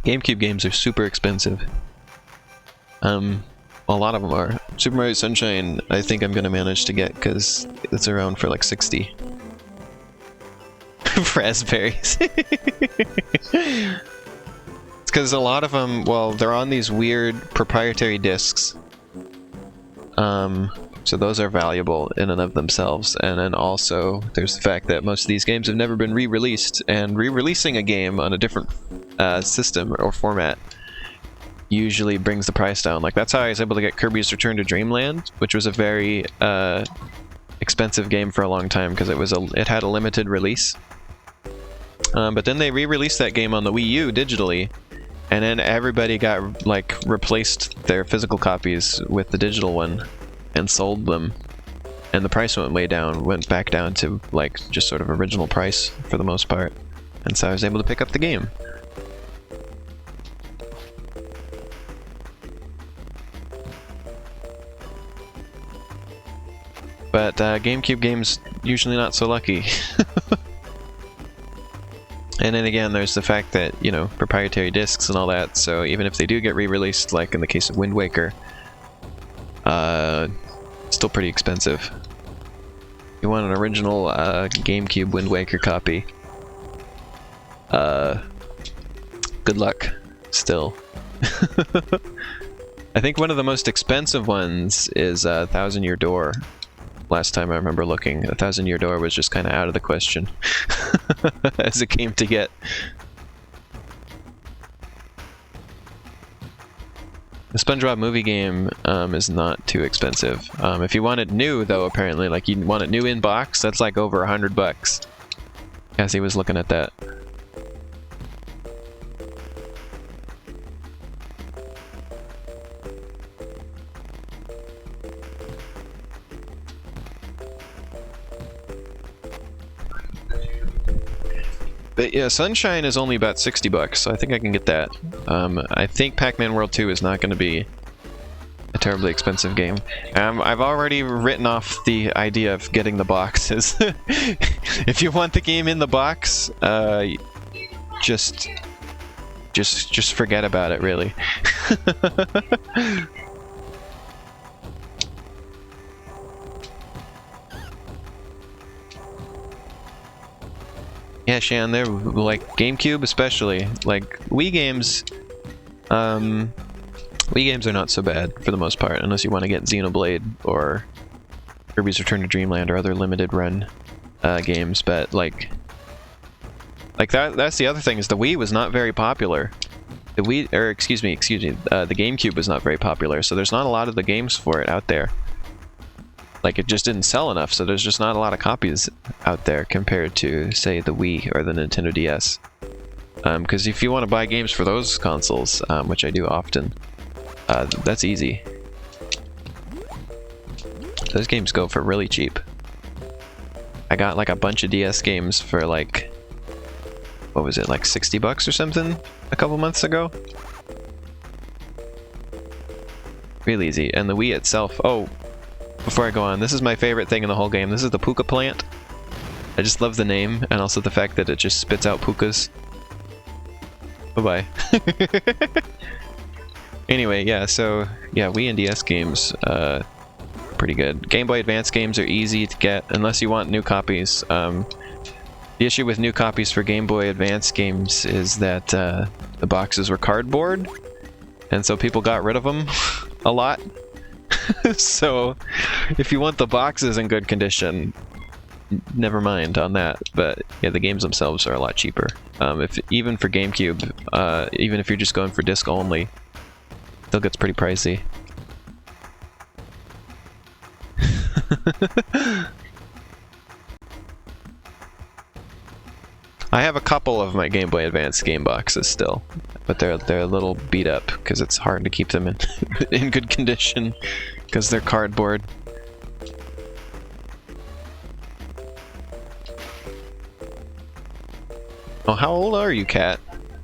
GameCube games are super expensive. A lot of them are. Super Mario Sunshine, I think I'm gonna manage to get because it's around for like 60. Raspberries. It's because a lot of them, well, they're on these weird proprietary discs. So those are valuable in and of themselves, and then also there's the fact that most of these games have never been re-released, and re-releasing a game on a different system or format usually brings the price down. Like that's how I was able to get Kirby's Return to Dreamland, which was a very expensive game for a long time because it had a limited release. But then they re-released that game on the Wii U digitally, and then everybody got like replaced their physical copies with the digital one and sold them, and the price went back down to like just sort of original price for the most part, and so I was able to pick up the game. But GameCube games usually not so lucky. And then again, there's the fact that, you know, proprietary discs and all that, so even if they do get re-released, like in the case of Wind Waker, still pretty expensive. You want an original GameCube Wind Waker copy. Good luck, still. I think one of the most expensive ones is Thousand Year Door. Last time I remember looking, A Thousand Year Door was just kind of out of the question as a game to get. The SpongeBob movie game is not too expensive. If you want it new, though, apparently, like you want it new in box, that's like over $100. Cassie was looking at that. But yeah, Sunshine is only about $60, so I think I can get that. I think Pac-Man World 2 is not going to be a terribly expensive game. I've already written off the idea of getting the boxes. If you want the game in the box, just forget about it, really. Yeah, Shan, they're like GameCube especially. Like Wii games are not so bad for the most part, unless you want to get Xenoblade or Kirby's Return to Dreamland or other limited run games, but like that's the other thing, is the Wii was not very popular. The Wii, or excuse me, the GameCube was not very popular, so there's not a lot of the games for it out there. Like, it just didn't sell enough, so there's just not a lot of copies out there compared to, say, the Wii or the Nintendo DS. Because if you want to buy games for those consoles, which I do often, that's easy. Those games go for really cheap. I got like a bunch of DS games for like, what was it, like $60 or something a couple months ago? Really easy. And the Wii itself, oh, before I go on, this is my favorite thing in the whole game. This is the puka plant. I just love the name, and also the fact that it just spits out pukas. Bye-bye. Anyway, yeah, so, yeah, Wii and DS games, pretty good. Game Boy Advance games are easy to get, unless you want new copies. The issue with new copies for Game Boy Advance games is that the boxes were cardboard, and so people got rid of them a lot. So, if you want the boxes in good condition, never mind on that. But yeah, the games themselves are a lot cheaper. Even for GameCube, even if you're just going for disc only, still gets pretty pricey. I have a couple of my Game Boy Advance game boxes still, but they're a little beat up because it's hard to keep them in in good condition because they're cardboard. Oh, how old are you, Kat?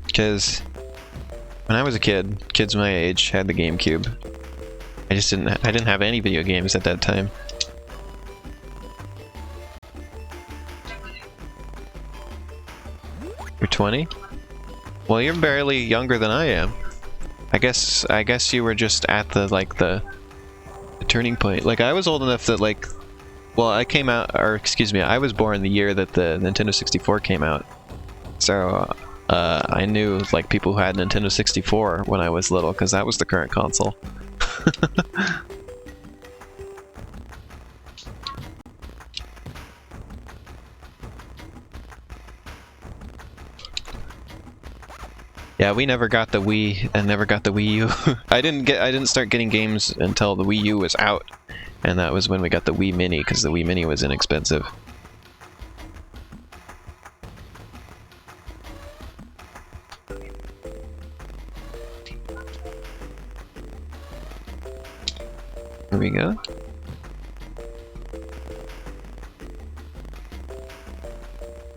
Because when I was a kid, kids my age had the GameCube. I didn't have any video games at that time. You're 20? Well, you're barely younger than I am. I guess you were just at the turning point. Like, I was old enough that, like, well, I came out, or excuse me, I was born the year that the Nintendo 64 came out. So, I knew, like, people who had Nintendo 64 when I was little, because that was the current console. Yeah, we never got the Wii and never got the Wii U. I didn't start getting games until the Wii U was out, and that was when we got the Wii Mini, because the Wii Mini was inexpensive. There we go.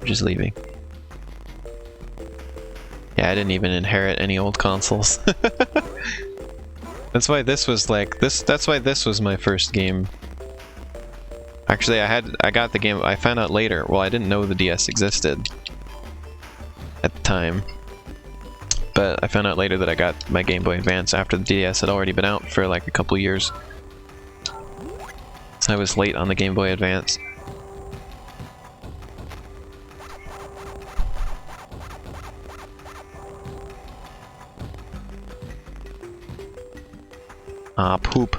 I'm just leaving. Yeah, I didn't even inherit any old consoles. That's why this was like that's why this was my first game. Actually, I got the game, I found out later. Well, I didn't know the DS existed at the time. But I found out later that I got my Game Boy Advance after the DS had already been out for like a couple years. So I was late on the Game Boy Advance. Ah, poop.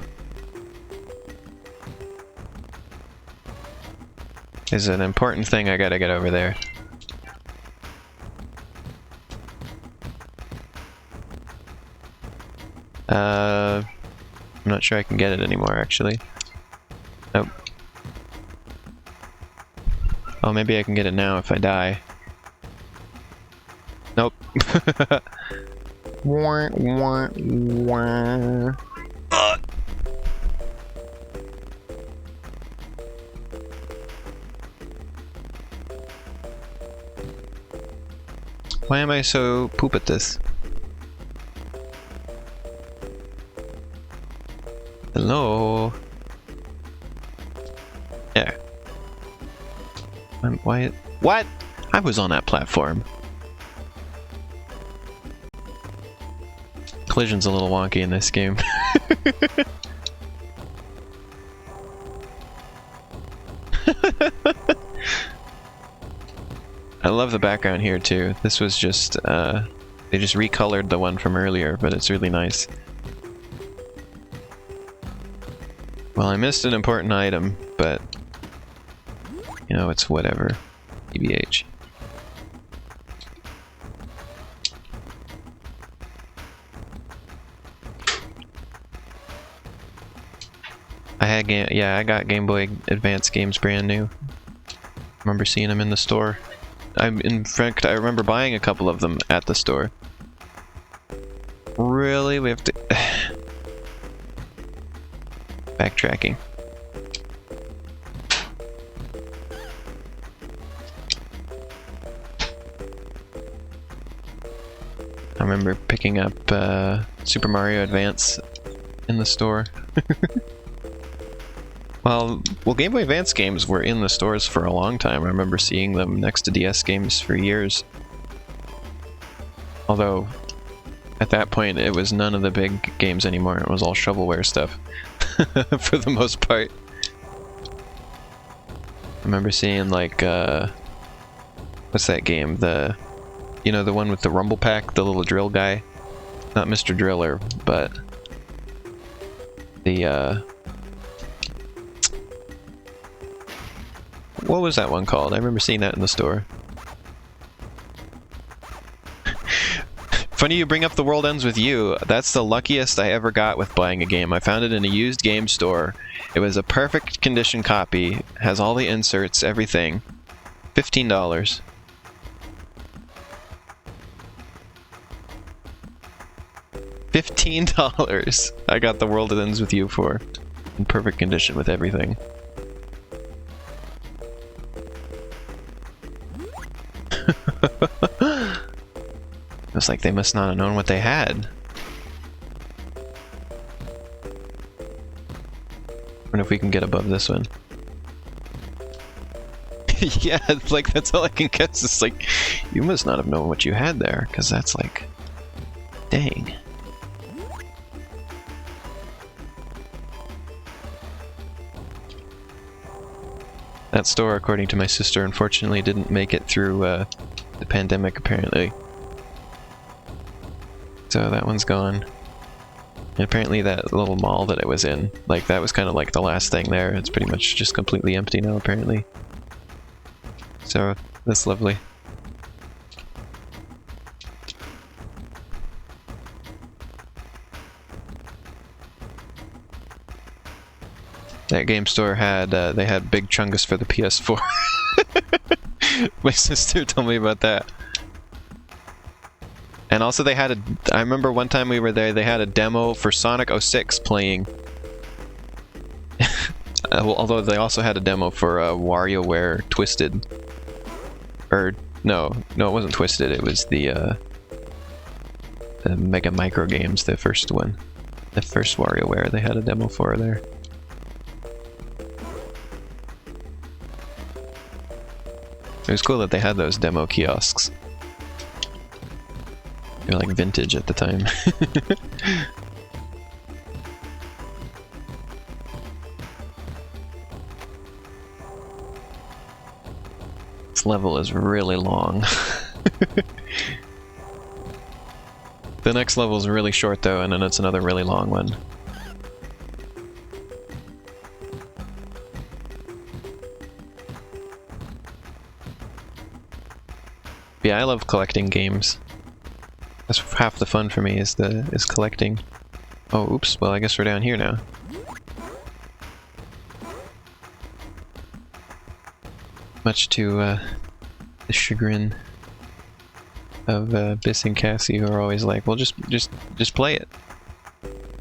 Is an important thing I gotta get over there. I'm not sure I can get it anymore, actually. Nope. Oh, maybe I can get it now if I die. Nope. Wah, wah, wah. Why am I so poop at this? Hello? Yeah. Why? What? I was on that platform. Collision's a little wonky in this game. I love the background here too. This was just, they just recolored the one from earlier, but it's really nice. Well, I missed an important item, but, you know, it's whatever. EBH. I got Game Boy Advance games brand new. Remember seeing them in the store. In fact, I remember buying a couple of them at the store. Really? We have to... Backtracking. I remember picking up Super Mario Advance in the store. Well, Game Boy Advance games were in the stores for a long time. I remember seeing them next to DS games for years. Although, at that point, it was none of the big games anymore. It was all shovelware stuff, for the most part. I remember seeing, like, what's that game? You know, the one with the rumble pack, the little drill guy? Not Mr. Driller, but the, what was that one called? I remember seeing that in the store. Funny you bring up The World Ends With You. That's the luckiest I ever got with buying a game. I found it in a used game store. It was a perfect condition copy. Has all the inserts, everything. $15. $15 I got The World Ends With You for. In perfect condition with everything. It's like they must not have known what they had. I wonder if we can get above this one. Yeah, it's like that's all I can guess. It's like, you must not have known what you had there, because that's like, dang. That store, according to my sister, unfortunately didn't make it through the pandemic, apparently. So that one's gone. And apparently that little mall that it was in, like, that was kind of like the last thing there. It's pretty much just completely empty now, apparently. So, that's lovely. That game store had, they had Big Chungus for the PS4. My sister told me about that. And also they had I remember one time we were there, they had a demo for Sonic 06 playing. Although they also had a demo for WarioWare Twisted. Or, no, it wasn't Twisted, it was the Mega Micro Games, the first one. The first WarioWare they had a demo for there. It was cool that they had those demo kiosks. They were like vintage at the time. This level is really long. The next level is really short though, and then it's another really long one. Yeah, I love collecting games. That's half the fun for me, is collecting. Oh, oops. Well, I guess we're down here now. Much to the chagrin of Biss and Cassie, who are always like, "Well, just play it,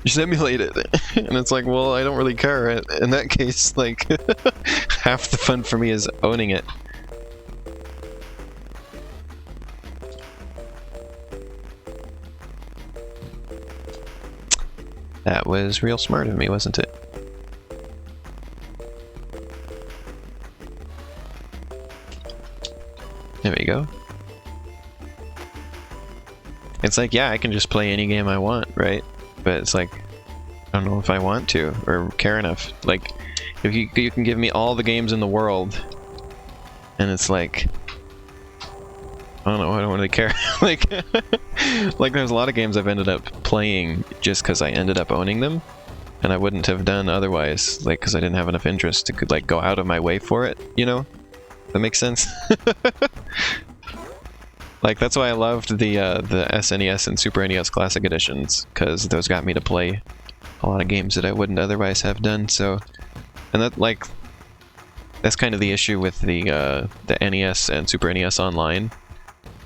just emulate it," and it's like, well, I don't really care. In that case, like, half the fun for me is owning it. That was real smart of me, wasn't it? There we go. It's like, yeah, I can just play any game I want, right? But it's like, I don't know if I want to or care enough. Like, if you can give me all the games in the world, and it's like, I don't know, I don't really care. like there's a lot of games I've ended up playing just because I ended up owning them, and I wouldn't have done otherwise, like, because I didn't have enough interest to like go out of my way for it, you know? That makes sense? Like, that's why I loved the SNES and Super NES Classic Editions, because those got me to play a lot of games that I wouldn't otherwise have done, so... And that, like... That's kind of the issue with the NES and Super NES Online,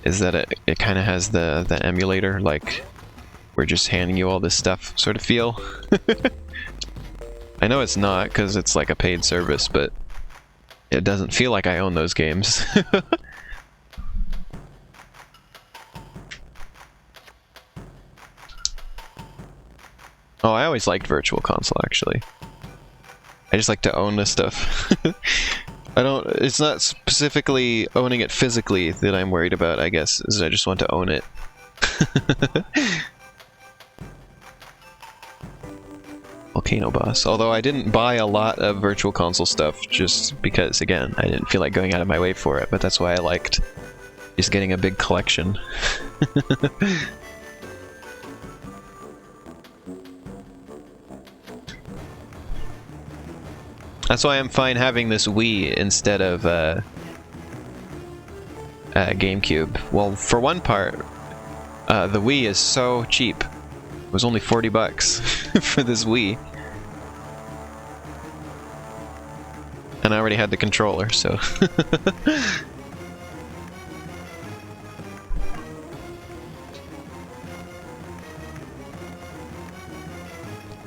is that it kind of has the emulator, like, we're just handing you all this stuff sort of feel. I know it's not, because it's like a paid service, but it doesn't feel like I own those games. Oh, I always liked Virtual Console, actually. I just like to own this stuff. It's not specifically owning it physically that I'm worried about, I guess, is I just want to own it. Volcano boss. Although I didn't buy a lot of Virtual Console stuff just because, again, I didn't feel like going out of my way for it, but that's why I liked just getting a big collection. That's why I'm fine having this Wii instead of GameCube. Well, for one part, the Wii is so cheap. It was only 40 bucks for this Wii. And I already had the controller, so...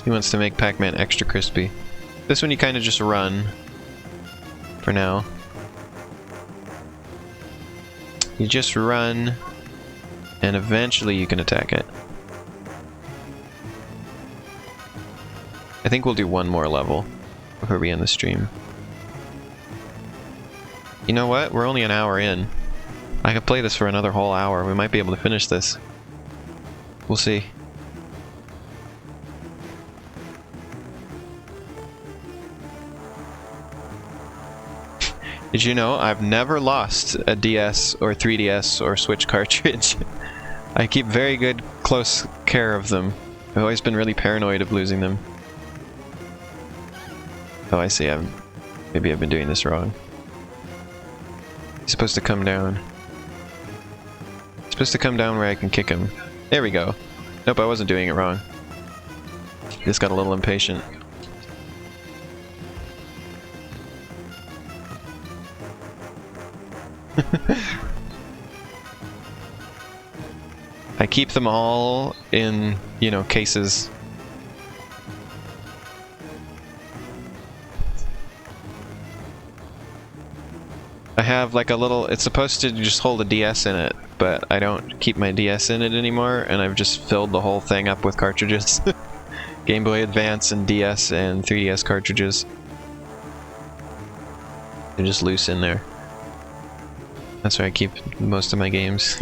He wants to make Pac-Man extra crispy. This one you kind of just run, for now. You just run, and eventually you can attack it. I think we'll do one more level before we end the stream. You know what? We're only an hour in. I could play this for another whole hour. We might be able to finish this. We'll see. Did you know I've never lost a DS or 3DS or Switch cartridge? I keep very good, close care of them. I've always been really paranoid of losing them. Oh, I see. Maybe I've been doing this wrong. He's supposed to come down. He's supposed to come down where I can kick him. There we go. Nope, I wasn't doing it wrong. Just got a little impatient. I keep them all in, you know, cases. I have like a little, it's supposed to just hold a DS in it, but I don't keep my DS in it anymore, and I've just filled the whole thing up with cartridges. Game Boy Advance and DS and 3DS cartridges. They're just loose in there. That's where I keep most of my games.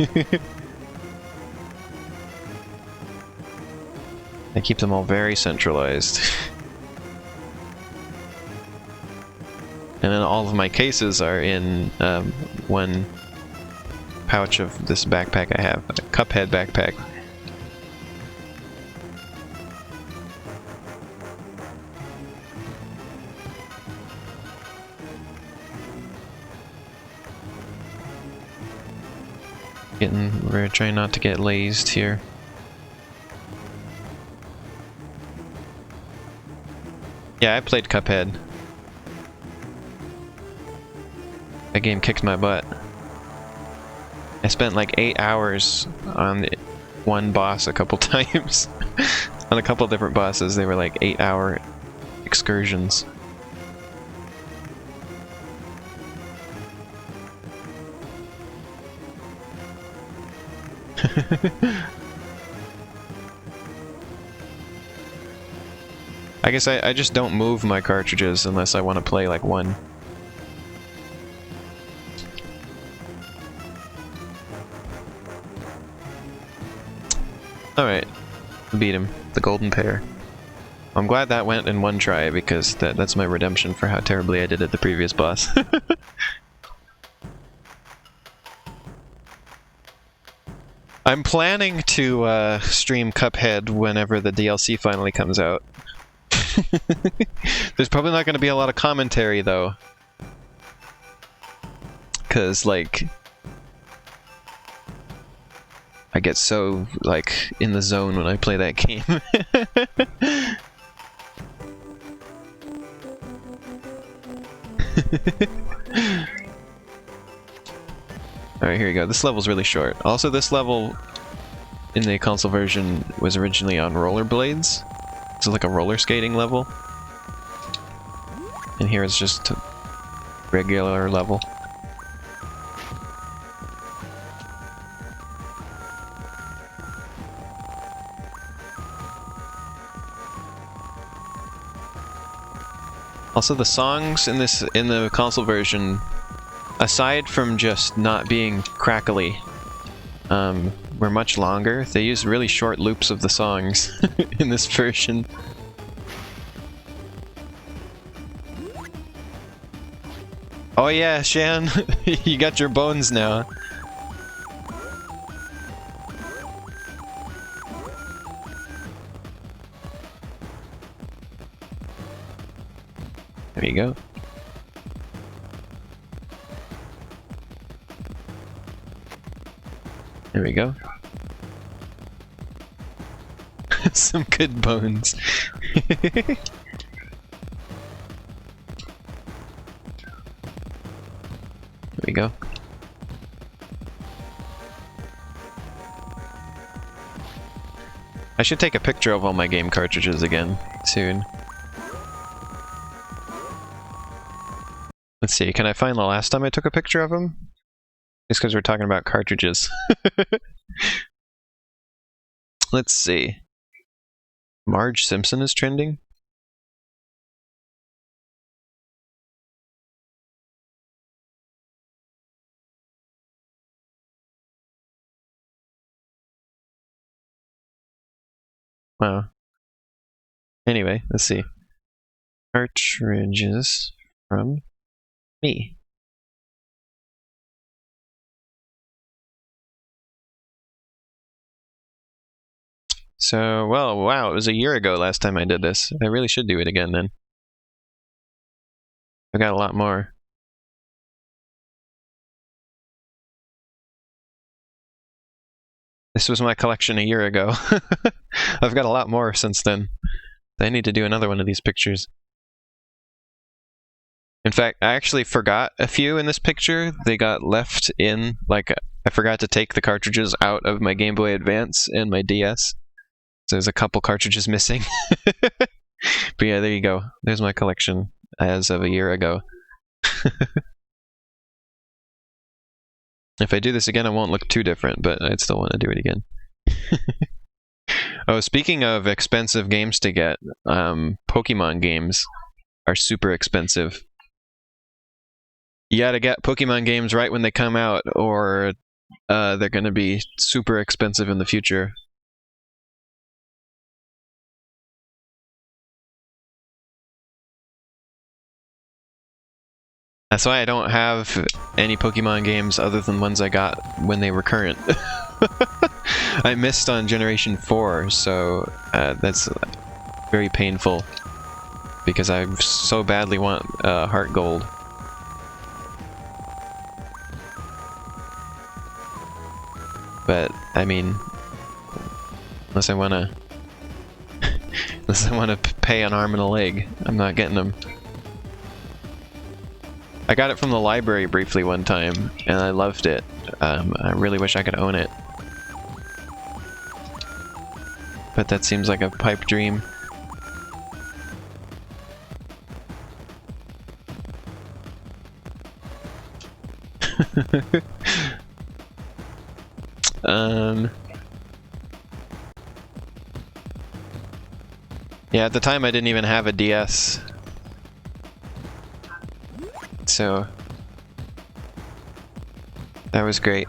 I keep them all very centralized. And then all of my cases are in one pouch of this backpack I have, a Cuphead backpack. We're trying not to get lazed here. Yeah, I played Cuphead. That game kicked my butt. I spent like 8 hours on one boss a couple times. On a couple different bosses, they were like 8-hour excursions. I guess I just don't move my cartridges unless I want to play like one. Alright, beat him. The golden pair. I'm glad that went in one try because that's my redemption for how terribly I did at the previous boss. I'm planning to stream Cuphead whenever the DLC finally comes out. There's probably not going to be a lot of commentary though. Because, like, I get so, like, in the zone when I play that game. Alright, here we go. This level's really short. Also, this level in the console version was originally on rollerblades. It's like a roller skating level. And here it's just a regular level. Also, the songs in the console version, aside from just not being crackly, were much longer. They use really short loops of the songs in this version. Oh yeah, Shan, you got your bones now. There you go. There we go. Some good bones. There we go. I should take a picture of all my game cartridges again soon. Let's see, can I find the last time I took a picture of them? Just because we're talking about cartridges. Let's see. Marge Simpson is trending? Wow. Anyway, let's see. Cartridges from me. So, well, wow, it was a year ago last time I did this. I really should do it again then. I got a lot more. This was my collection a year ago. I've got a lot more since then. I need to do another one of these pictures. In fact, I actually forgot a few in this picture. They got left in, like, I forgot to take the cartridges out of my Game Boy Advance and my DS. So there's a couple cartridges missing. But yeah, there you go. There's my collection as of a year ago. If I do this again, I won't look too different, but I'd still want to do it again. Oh, speaking of expensive games to get, Pokemon games are super expensive. You gotta get Pokemon games right when they come out, or they're gonna be super expensive in the future. That's why I don't have any Pokemon games other than ones I got when they were current. I missed on Generation 4, so that's very painful because I so badly want Heart Gold. But I mean, unless I wanna pay an arm and a leg. I'm not getting them. I got it from the library briefly one time, and I loved it. I really wish I could own it. But that seems like a pipe dream. Yeah, at the time I didn't even have a DS. So that was great.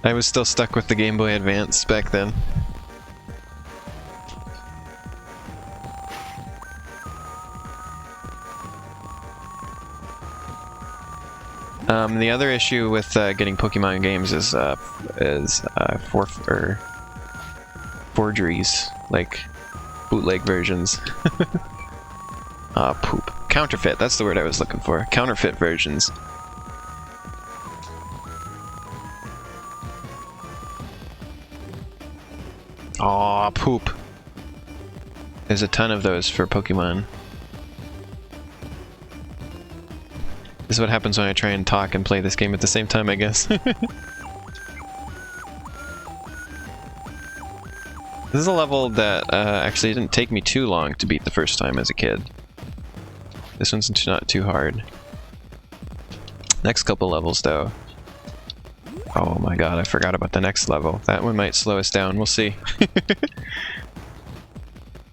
I was still stuck with the Game Boy Advance back then. The other issue with getting Pokemon games is forgeries, like bootleg versions. Poop. Counterfeit, that's the word I was looking for. Counterfeit versions. Aw, poop. There's a ton of those for Pokemon. This is what happens when I try and talk and play this game at the same time, I guess. This is a level that actually didn't take me too long to beat the first time as a kid. This one's not too hard. Next couple levels, though. Oh my god, I forgot about the next level. That one might slow us down, we'll see.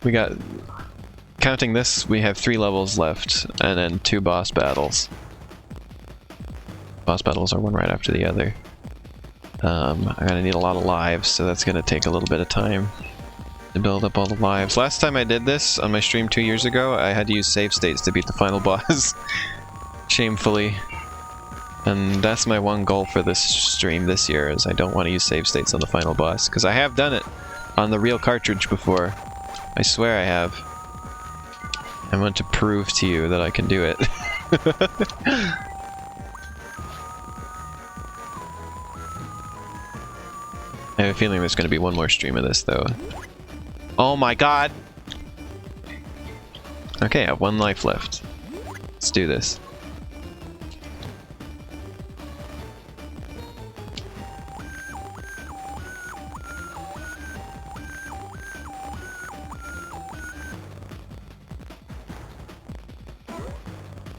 We got... Counting this, we have 3 levels left, and then 2 boss battles. Boss battles are one right after the other. I'm gonna need a lot of lives, so that's gonna take a little bit of time to build up all the lives. Last time I did this on my stream 2 years ago, I had to use save states to beat the final boss. Shamefully. And that's my one goal for this stream this year, is I don't want to use save states on the final boss, because I have done it on the real cartridge before. I swear I have. I want to prove to you that I can do it. I have a feeling there's going to be one more stream of this, though. Oh my god! Okay, I have 1 life left. Let's do this.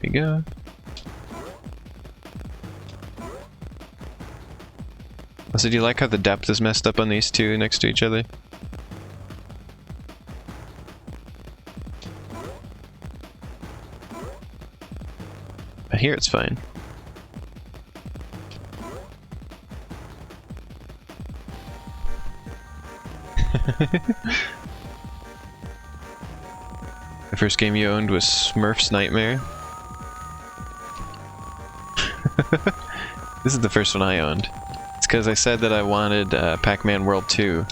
Here we go. So do you like how the depth is messed up on these two next to each other? Here it's fine. The first game you owned was Smurf's Nightmare. This is the first one I owned. It's because I said that I wanted Pac-Man World 2,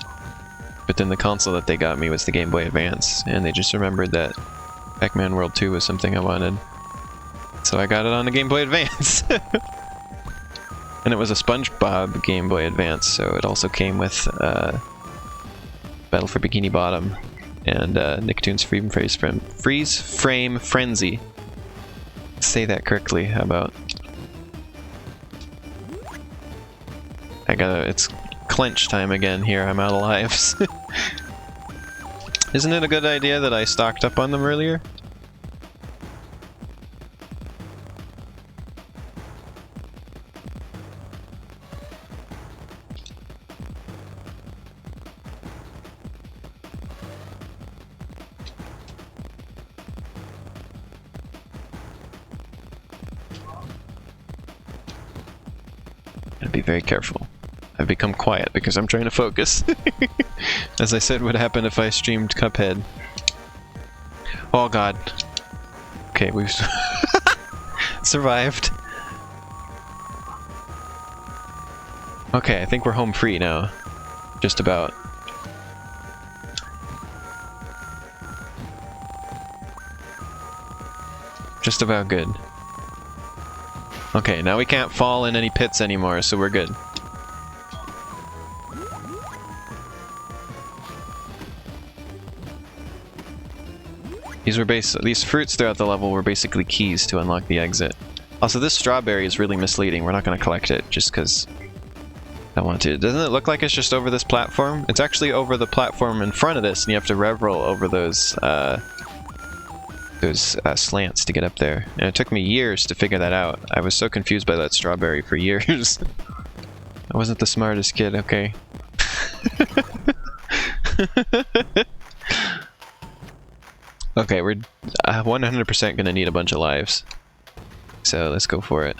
but then the console that they got me was the Game Boy Advance, and they just remembered that Pac-Man World 2 was something I wanted. So I got it on the Game Boy Advance. And it was a SpongeBob Game Boy Advance, so it also came with Battle for Bikini Bottom and Nicktoons Freeze Frame Frenzy. Say that correctly, how about? It's clench time again here, I'm out of lives. Isn't it a good idea that I stocked up on them earlier? Gotta be very careful. I've become quiet because I'm trying to focus. As I said would happen if I streamed Cuphead. Oh god. Okay, we've survived. Okay, I think we're home free now. Just about. Just about good. Okay, now we can't fall in any pits anymore, so we're good. These fruits throughout the level were basically keys to unlock the exit. Also, this strawberry is really misleading. We're not going to collect it just because I want to. Doesn't it look like it's just over this platform? It's actually over the platform in front of this, and you have to rev roll over those slants to get up there. And it took me years to figure that out. I was so confused by that strawberry for years. I wasn't the smartest kid, okay. Okay, we're 100% gonna need a bunch of lives. So let's go for it.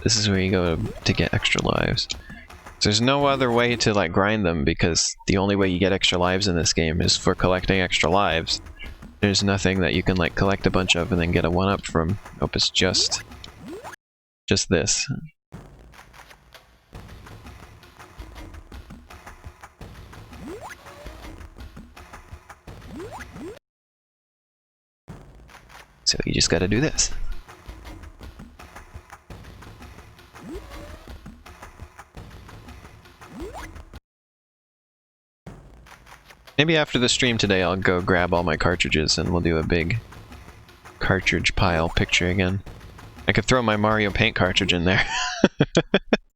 This is where you go to get extra lives. There's no other way to like grind them because the only way you get extra lives in this game is for collecting extra lives. There's nothing that you can like collect a bunch of and then get a 1-up from. Nope, it's just this. So you just gotta do this. Maybe after the stream today I'll go grab all my cartridges and we'll do a big cartridge pile picture again. I could throw my Mario Paint cartridge in there.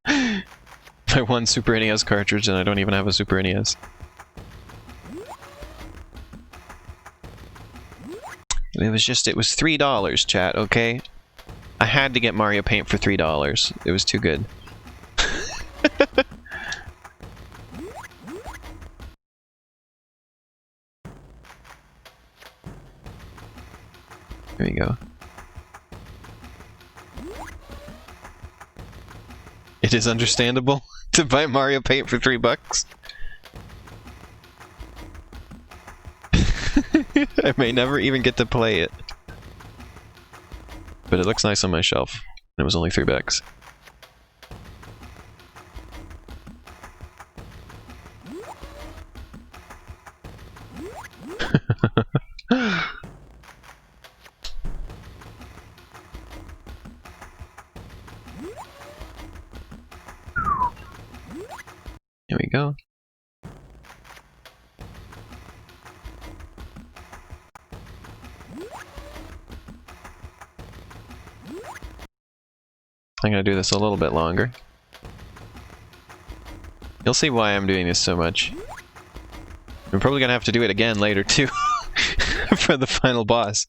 My one Super NES cartridge and I don't even have a Super NES. It was $3, chat, okay? I had to get Mario Paint for $3. It was too good. There we go. It is understandable to buy Mario Paint for $3. I may never even get to play it. But it looks nice on my shelf. It was only $3. Here we go. I'm gonna do this a little bit longer. You'll see why I'm doing this so much. I'm probably gonna have to do it again later too, for the final boss.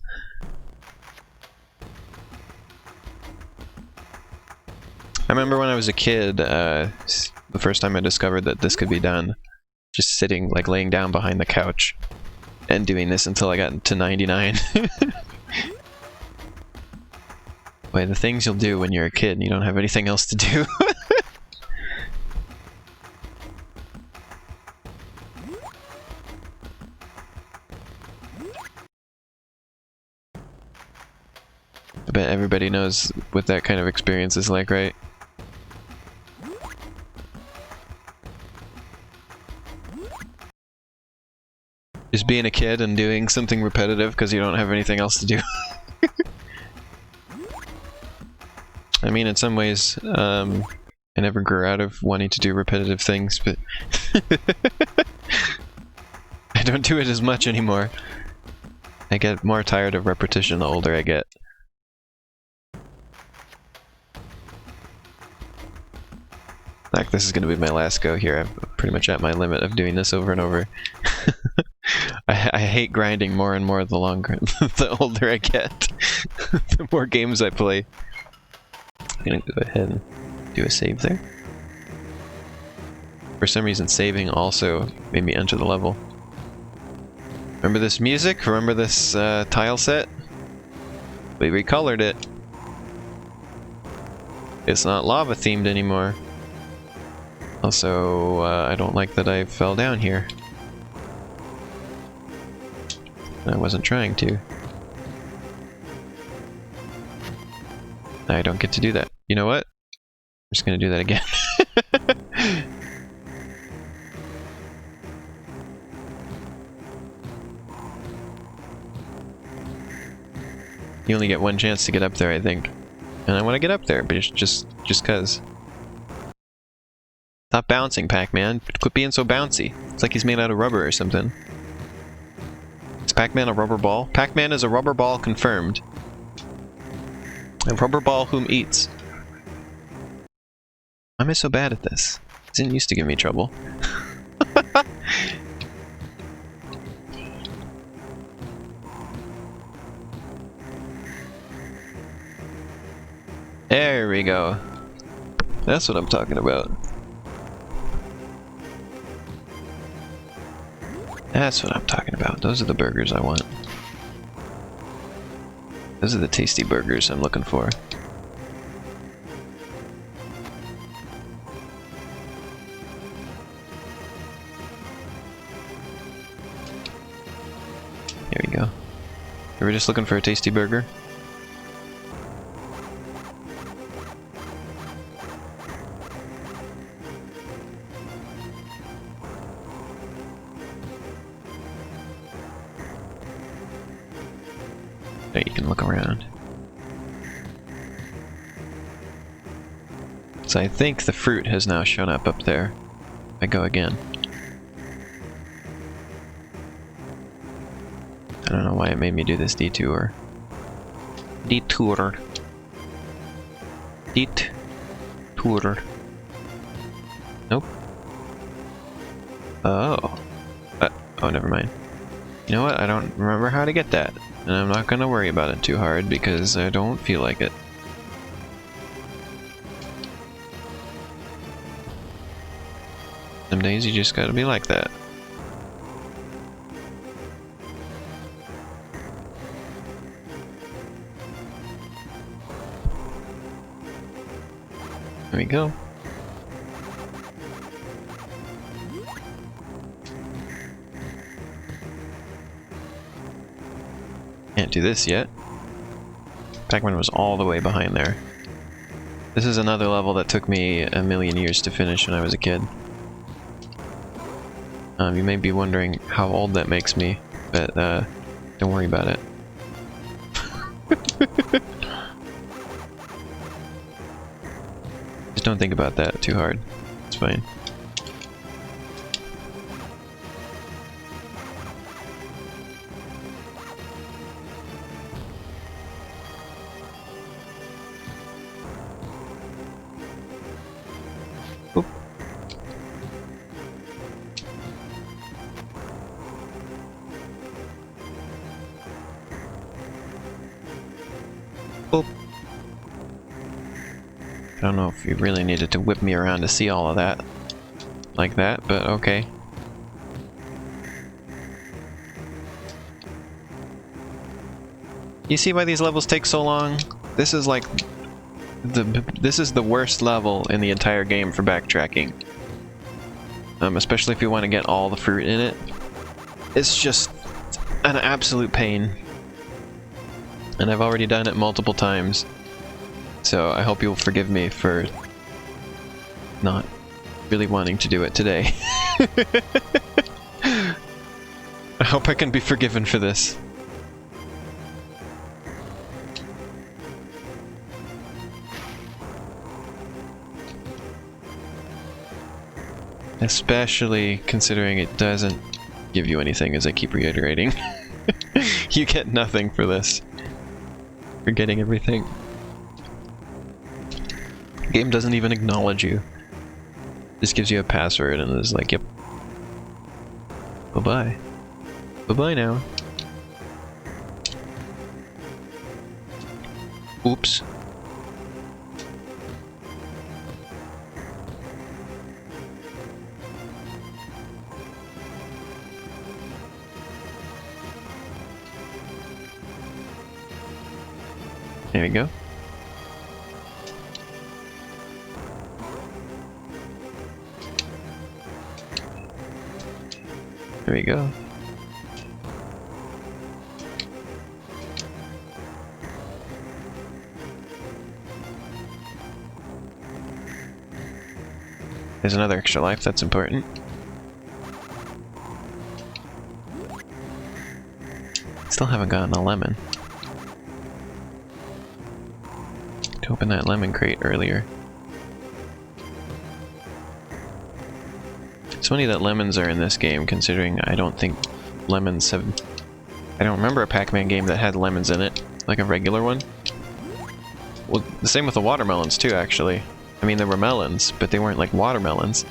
I remember when I was a kid, the first time I discovered that this could be done, just sitting, like laying down behind the couch, and doing this until I got to 99. Boy, the things you'll do when you're a kid and you don't have anything else to do. I bet everybody knows what that kind of experience is like, right? Just being a kid and doing something repetitive because you don't have anything else to do. I mean, in some ways, I never grew out of wanting to do repetitive things, but I don't do it as much anymore. I get more tired of repetition the older I get. Like, this is going to be my last go here. I'm pretty much at my limit of doing this over and over. I hate grinding more and more the longer, the older I get. The more games I play. I'm gonna go ahead and do a save there. For some reason, saving also made me enter the level. Remember this music? Remember this tile set? We recolored it. It's not lava themed anymore. Also, I don't like that I fell down here. I wasn't trying to. I don't get to do that. You know what? I'm just gonna do that again. You only get one chance to get up there, I think. And I want to get up there, but it's just cause. Stop bouncing, Pac-Man. Quit being so bouncy. It's like he's made out of rubber or something. Is Pac-Man a rubber ball? Pac-Man is a rubber ball confirmed. A rubber ball whom eats. Why am I so bad at this? It didn't used to give me trouble. There we go. That's what I'm talking about. That's what I'm talking about. Those are the burgers I want. Those are the tasty burgers I'm looking for. There we go. You were just looking for a tasty burger? There, you can look around. So I think the fruit has now shown up there. I go again. I don't know why it made me do this detour. Detour. Detour. Nope. Oh. Oh, never mind. You know what? I don't remember how to get that. And I'm not gonna worry about it too hard because I don't feel like it. Some days you just gotta be like that. There we go. Can't do this yet. Pac-Man was all the way behind there. This is another level that took me a million years to finish when I was a kid. You may be wondering how old that makes me, but don't worry about it. Just don't think about that too hard. It's fine. Oop. Oop. I don't know if you really needed to whip me around to see all of that like that, but okay. You see why these levels take so long? This is like this is the worst level in the entire game for backtracking. Especially if you want to get all the fruit in it. It's just an absolute pain. And I've already done it multiple times. So I hope you'll forgive me for not really wanting to do it today. I hope I can be forgiven for this. Especially considering it doesn't give you anything, as I keep reiterating. You get nothing for this. You're getting everything. The game doesn't even acknowledge you. Just gives you a password and is like, yep. Bye-bye. Bye-bye now. Oops. There we go. There we go. There's another extra life, that's important. Still haven't gotten a lemon. to open that lemon crate earlier. It's funny that lemons are in this game, considering I don't think lemons have... I don't remember a Pac-Man game that had lemons in it, like a regular one. Well, the same with the watermelons too, actually. I mean, there were melons, but they weren't like watermelons.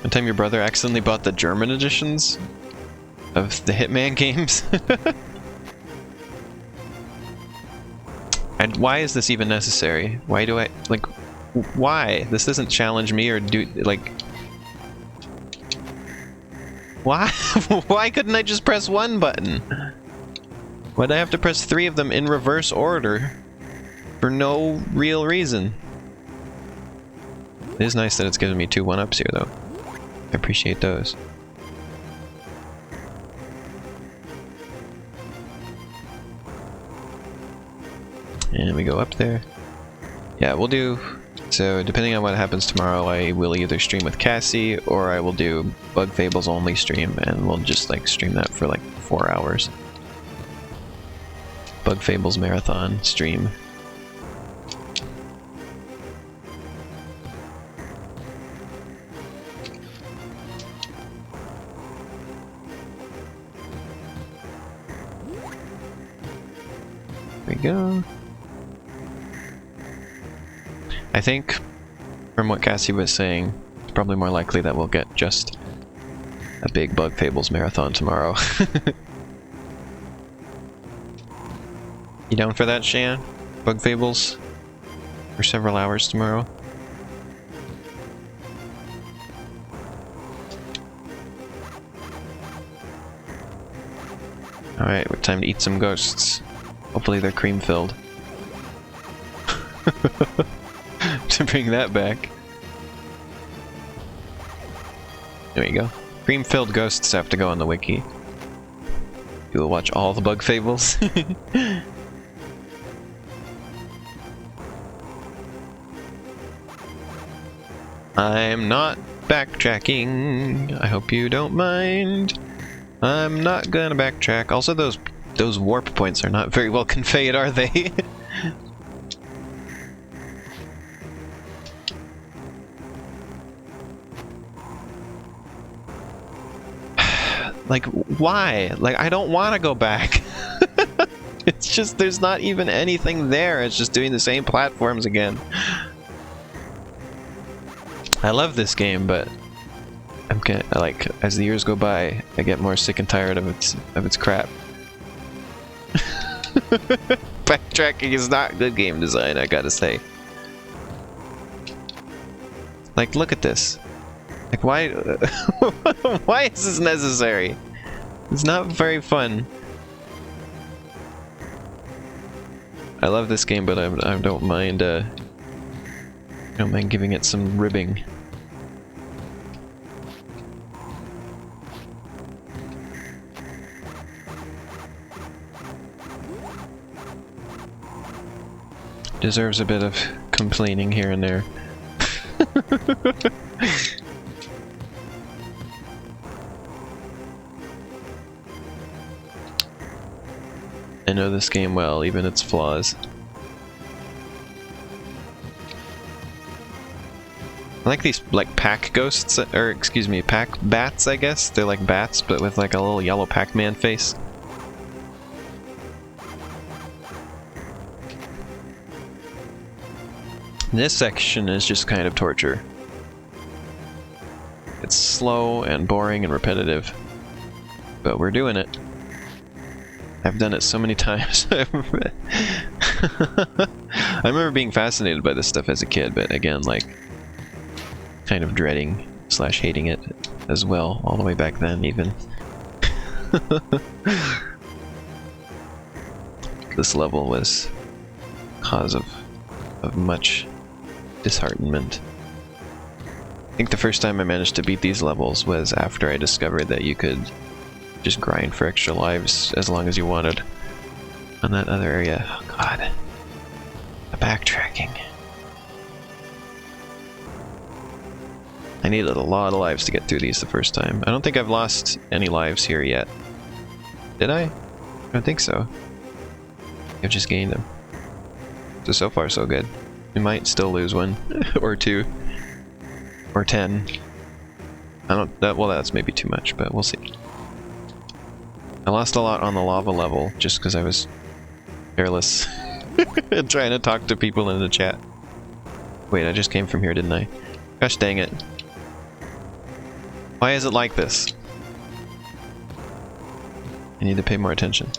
One time your brother accidentally bought the German editions of the Hitman games. And why is this even necessary? Why do I, like, why? This doesn't challenge me or do, like... Why? Why couldn't I just press one button? Why'd I have to press 3 of them in reverse order? For no real reason. It is nice that it's giving me 2 1-ups here, though. I appreciate those. And we go up there. Yeah, we'll do... So, depending on what happens tomorrow, I will either stream with Cassie, or I will do Bug Fables only stream, and we'll just, like, stream that for, like, 4 hours. Bug Fables marathon stream. There we go. I think, from what Cassie was saying, it's probably more likely that we'll get just a big Bug Fables marathon tomorrow. You down for that, Shan? Bug Fables? For several hours tomorrow? Alright, time to eat some ghosts. Hopefully they're cream-filled. To bring that back. There you go. Cream-filled ghosts have to go on the wiki. You will watch all the Bug Fables. I'm not backtracking. I hope you don't mind. I'm not gonna backtrack. Also, those warp points are not very well conveyed, are they? Like, why? Like, I don't want to go back. It's just, there's not even anything there. It's just doing the same platforms again. I love this game, but I'm getting, like, as the years go by, I get more sick and tired of its crap. Backtracking is not good game design, I gotta say. Like, look at this. Like, why? Why is this necessary? It's not very fun. I love this game, but I don't mind. I don't mind giving it some ribbing. Deserves a bit of complaining here and there. I know this game well, even its flaws. I like these, like, pack ghosts, or excuse me, pack bats, I guess. They're like bats, but with like a little yellow Pac-Man face. This section is just kind of torture. It's slow and boring and repetitive, but we're doing it. I've done it so many times. I remember being fascinated by this stuff as a kid, but again, like, kind of dreading / hating it as well, all the way back then, even. This level was cause of much disheartenment. I think the first time I managed to beat these levels was after I discovered that you could just grind for extra lives as long as you wanted on that other area. Oh god. The backtracking. I needed a lot of lives to get through these the first time. I don't think I've lost any lives here yet. Did I? I don't think so. I've just gained them. So far so good. We might still lose one. or two. Or 10. I don't... well, that's maybe too much, but we'll see. I lost a lot on the lava level, just because I was careless. Trying to talk to people in the chat. Wait, I just came from here, didn't I? Gosh dang it. Why is it like this? I need to pay more attention.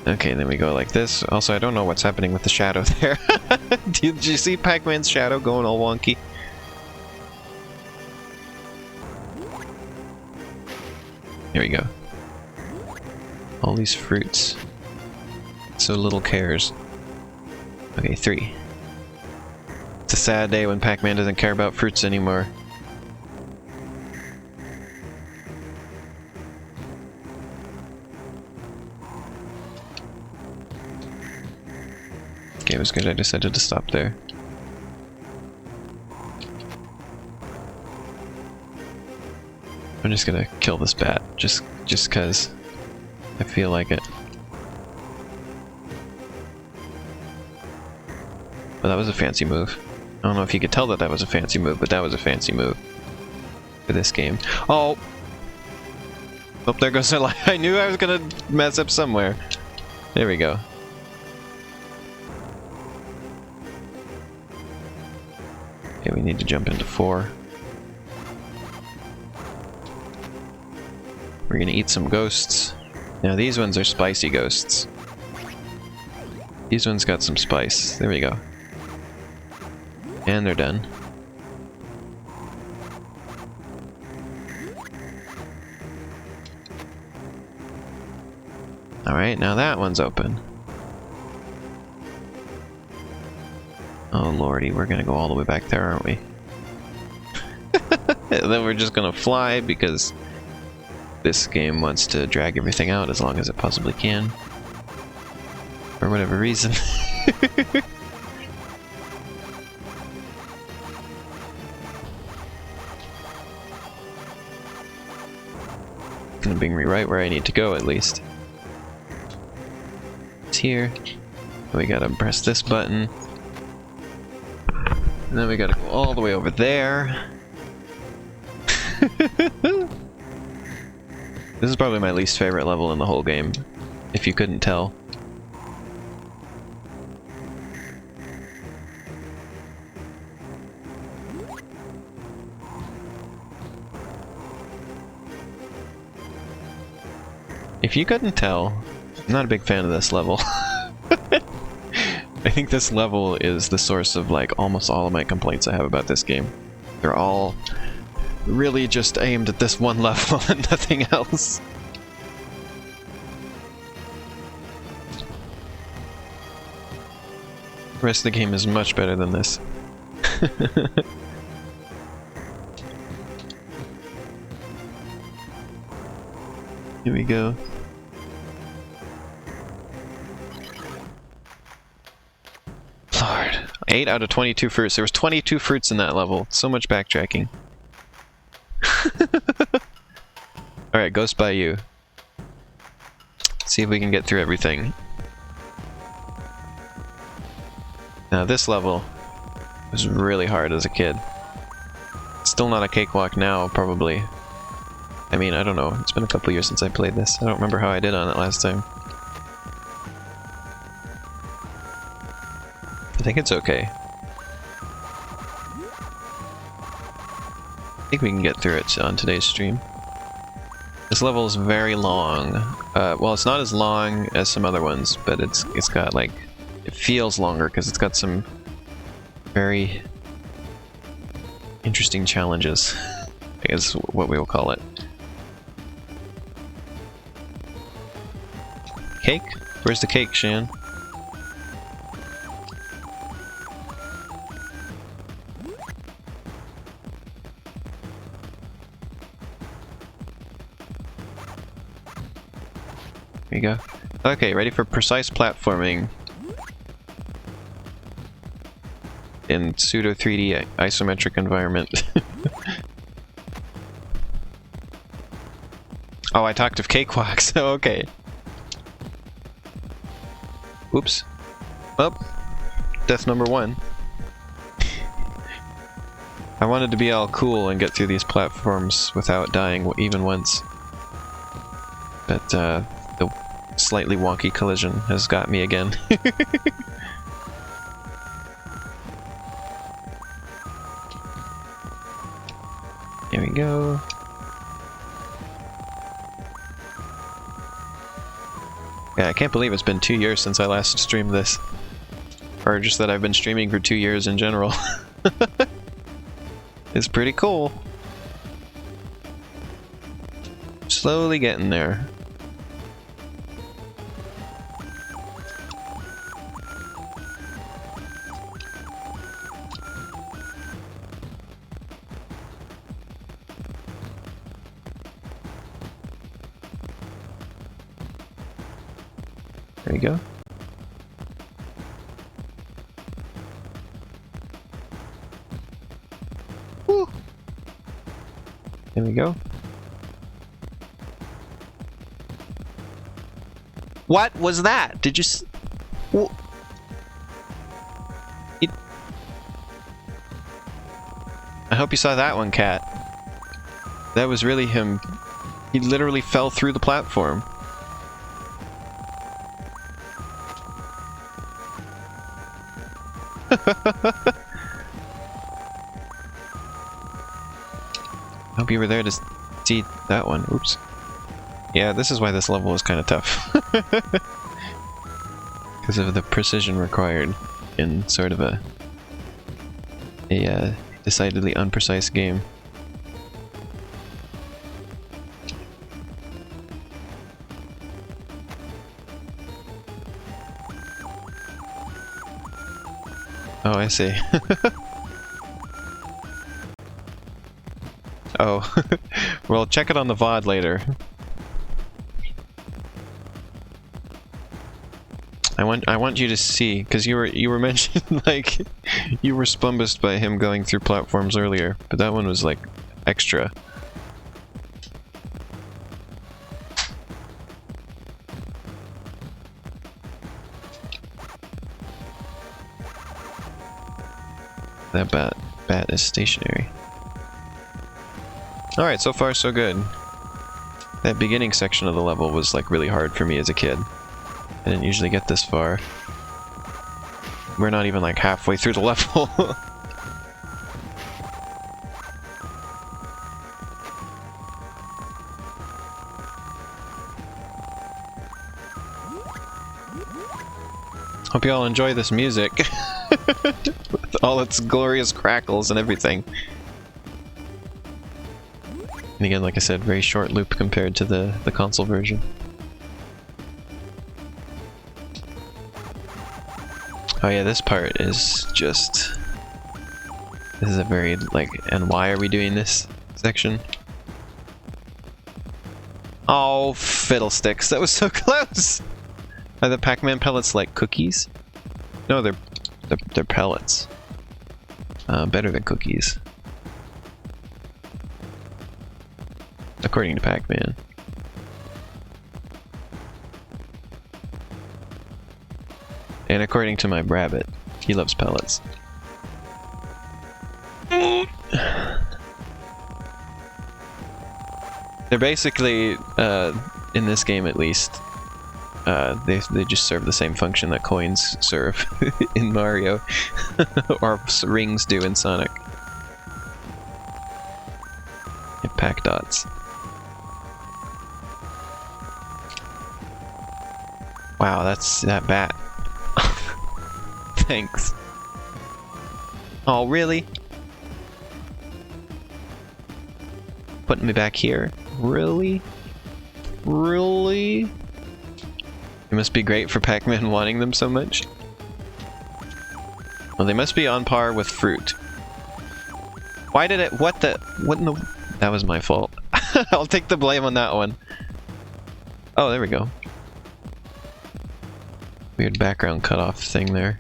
Okay, then we go like this. Also, I don't know what's happening with the shadow there. Did you see Pac-Man's shadow going all wonky? Here we go. All these fruits. So little cares. Okay, 3. It's a sad day when Pac-Man doesn't care about fruits anymore. Okay, it was good I decided to stop there. I'm just gonna kill this bat, just cause I feel like it. But that was a fancy move. I don't know if you could tell that that was a fancy move, but that was a fancy move for this game. Oh! Oh, there goes the light. I knew I was gonna mess up somewhere. There we go. Okay, we need to jump into 4. We're gonna eat some ghosts. Now these ones are spicy ghosts. These ones got some spice. There we go. And they're done. Alright, now that one's open. Oh lordy, we're gonna go all the way back there, aren't we? And then we're just gonna fly because this game wants to drag everything out as long as it possibly can. For whatever reason. Gonna bring me right where I need to go, at least. It's here. We gotta press this button. And then we gotta go all the way over there. This is probably my least favorite level in the whole game, if you couldn't tell. If you couldn't tell, I'm not a big fan of this level. I think this level is the source of like almost all of my complaints I have about this game. They're all really just aimed at this one level and nothing else. The rest of the game is much better than this. Here we go. Lord. 8 out of 22 fruits. There was 22 fruits in that level. So much backtracking. Alright, Ghost by you. Let's see if we can get through everything. Now this level was really hard as a kid. Still not a cakewalk now, probably. I mean, I don't know. It's been a couple years since I played this. I don't remember how I did on it last time. I think it's okay. I think we can get through it on today's stream. This level is very long. Well, it's not as long as some other ones, but it's got like... It feels longer because it's got some very interesting challenges, I guess what we will call it. Cake? Where's the cake, Shan? There you go. Okay, ready for precise platforming in pseudo 3D isometric environment. Oh, I talked of cakewalks. Oh, okay. Oops. Oh. Death number 1. I wanted to be all cool and get through these platforms without dying even once. But, the slightly wonky collision has got me again. There we go. Yeah, I can't believe it's been 2 years since I last streamed this. Or just that I've been streaming for 2 years in general. It's pretty cool. Slowly getting there. There we go. Woo! There we go. What was that? Did you I hope you saw that one, Cat. That was really him. He literally fell through the platform. Hope you were there to see that one. Oops. Yeah, this is why this level is kind of tough. Because of the precision required in sort of a decidedly unprecise game. Oh, I see. Oh, well, check it on the VOD later. I want you to see, because you were mentioned like you were spumbussed by him going through platforms earlier, but that one was like extra. That bat is stationary. Alright, so far so good. That beginning section of the level was like really hard for me as a kid. I didn't usually get this far. We're not even like halfway through the level. Hope you all enjoy this music. With all its glorious crackles and everything. And again, like I said, very short loop compared to the console version. Oh yeah, this part is just... This is a very, like, and why are we doing this section? Oh, fiddlesticks, that was so close! Are the Pac-Man pellets like cookies? No, they're pellets. Better than cookies. According to Pac-Man. And according to my rabbit, he loves pellets. They're basically, in this game at least, they just serve the same function that coins serve in Mario, or rings do in Sonic. And pack dots. Wow, that's that bat. Thanks. Oh, really? Putting me back here? Really? Really? It must be great for Pac-Man wanting them so much. Well, they must be on par with fruit. Why did it... What in the... That was my fault. I'll take the blame on that one. Oh, there we go. Weird background cutoff thing there.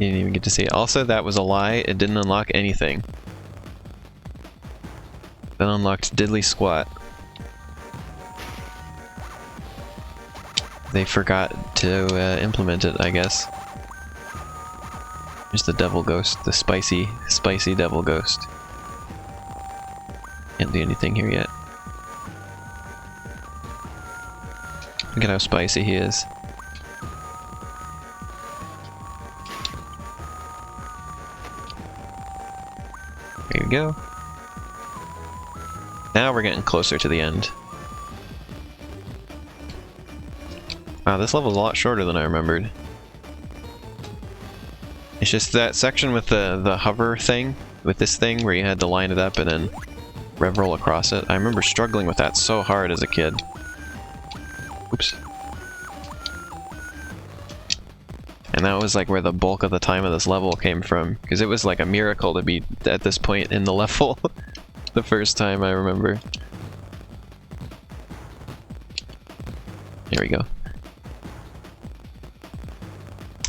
You didn't even get to see it. Also, that was a lie. It didn't unlock anything. That unlocked diddly squat. They forgot to implement it, I guess. There's the devil ghost, the spicy devil ghost. Can't do anything here yet. Look at how spicy he is. There we go. Now we're getting closer to the end. Wow, this level's a lot shorter than I remembered. It's just that section with the hover thing, with this thing where you had to line it up and then rev roll across it. I remember struggling with that so hard as a kid. Oops. And that was like where the bulk of the time of this level came from, because it was like a miracle to be at this point in the level the first time I remember. Here we go.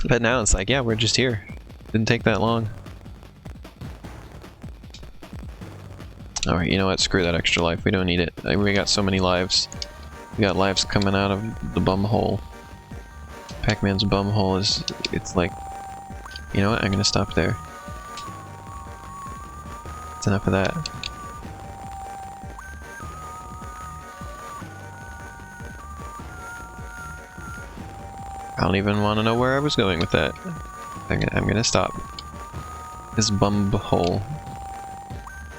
But now it's like, yeah, we're just here. Didn't take that long. Alright, you know what? Screw that extra life. We don't need it. We got so many lives. We got lives coming out of the bum hole. Pac-Man's bum hole is... it's like... You know what? I'm gonna stop there. That's enough of that. I don't even want to know where I was going with that. I'm gonna stop. This bum hole.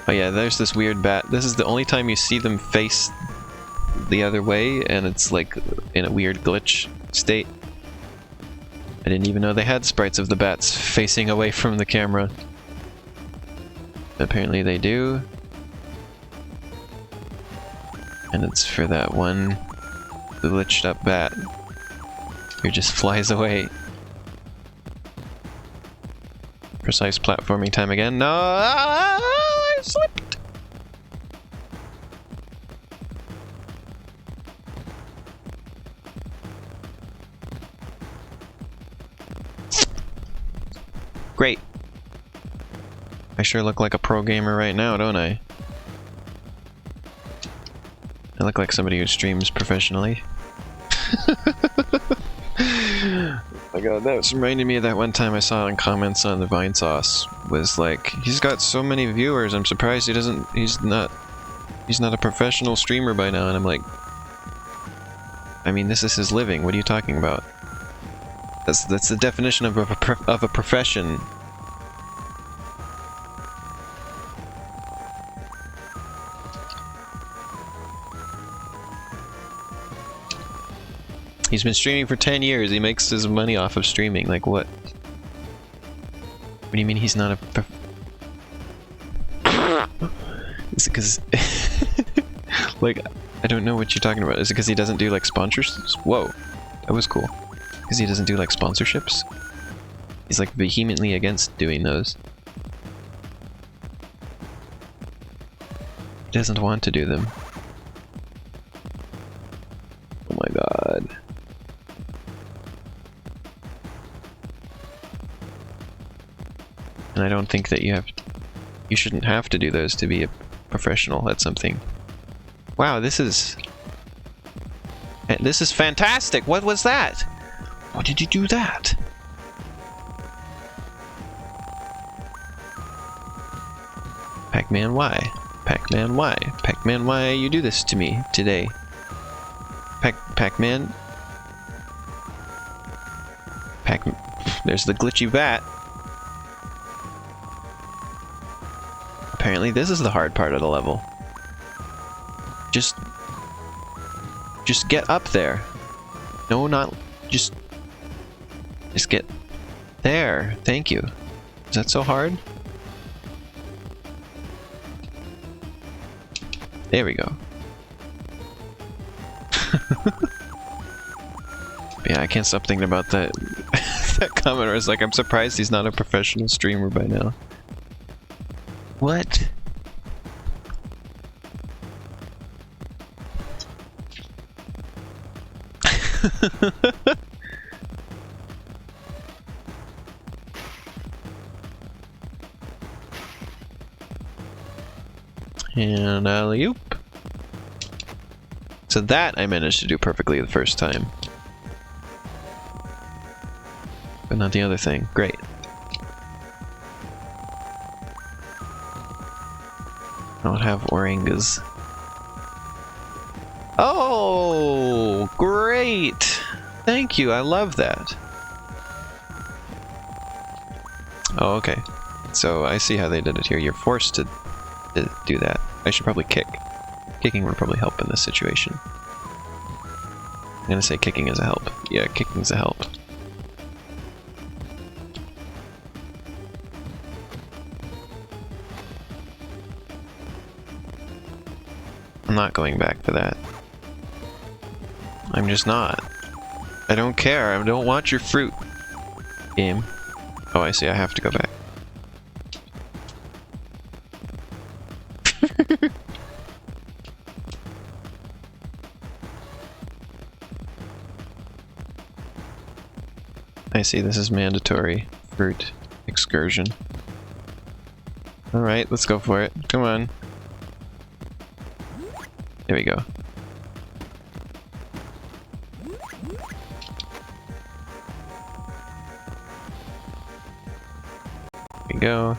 Oh yeah, there's this weird bat. This is the only time you see them face the other way, and it's like in a weird glitch state. I didn't even know they had sprites of the bats facing away from the camera. Apparently they do. And it's for that one glitched up bat who just flies away. Precise platforming time again. No! I slipped! Great. I sure look like a pro gamer right now, don't I? I look like somebody who streams professionally. Oh my god, that was reminding me of that one time I saw in comments on the Vine Sauce. Was like, he's got so many viewers, I'm surprised he's not a professional streamer by now, and I'm like, I mean, this is his living, what are you talking about? That's the definition of a profession. He's been streaming for 10 years, he makes his money off of streaming, like what? What do you mean he's not a Is it because... like, I don't know what you're talking about. Is it because he doesn't do like sponsorships? Whoa, that was cool. Because he doesn't do like sponsorships? He's like vehemently against doing those. He doesn't want to do them. Oh my god. And I don't think that you shouldn't have to do those to be a professional at something. Wow, this is fantastic! What was that? Why did you do that? Pac-Man, why? Pac-Man, why? Pac-Man, why you do this to me today? Pac-Man? There's the glitchy bat. Apparently this is the hard part of the level. Just get up there. No, not... Just get there. Thank you. Is that so hard? There we go. Yeah, I can't stop thinking about that that comment where it's like, I'm surprised he's not a professional streamer by now. What? And alley-oop. So that I managed to do perfectly the first time. But not the other thing. Great. I don't have orangas. Oh, great! Thank you, I love that. Oh, okay. So I see how they did it here. You're forced to do that. I should probably kick. Kicking would probably help in this situation. I'm gonna say kicking is a help. Yeah, kicking's a help. I'm not going back for that. I'm just not. I don't care. I don't want your fruit. Game. Oh, I see. I have to go back. I see. This is mandatory fruit excursion. Alright, let's go for it. Come on. There we go. There we go.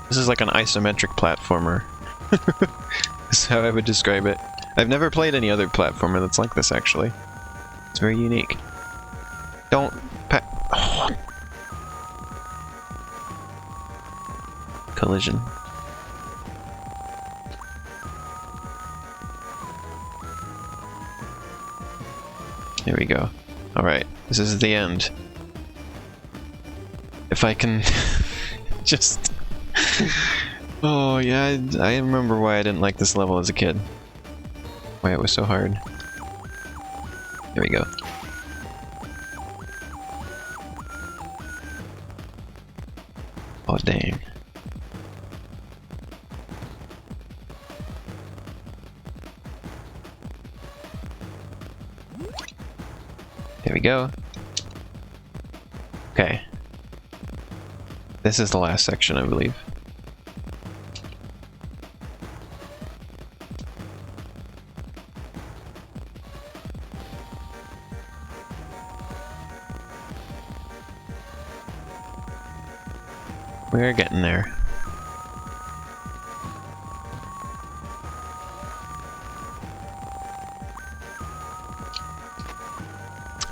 This is like an isometric platformer. That's how I would describe it. I've never played any other platformer that's like this, actually. It's very unique. Don't oh. Collision. There we go. Alright, this is the end. If I can just... Oh yeah, I remember why I didn't like this level as a kid. Why it was so hard. There we go. Oh dang. There we go. Okay. This is the last section, I believe. We're getting there.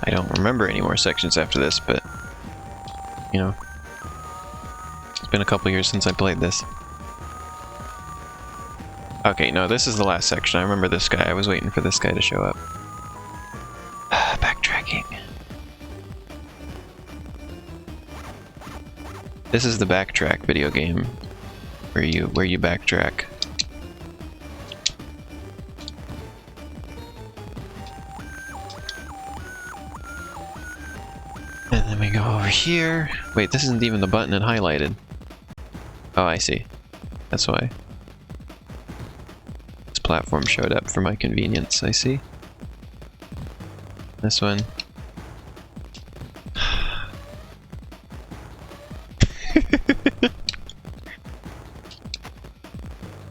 I don't remember any more sections after this, but, you know, it's been a couple years since I played this. Okay, no, this is the last section. I remember this guy. I was waiting for this guy to show up. Backtracking. This is the Backtrack video game, where you backtrack. And then we go over here. Wait, this isn't even the button it highlighted. Oh, I see. That's why. This platform showed up for my convenience, I see. This one.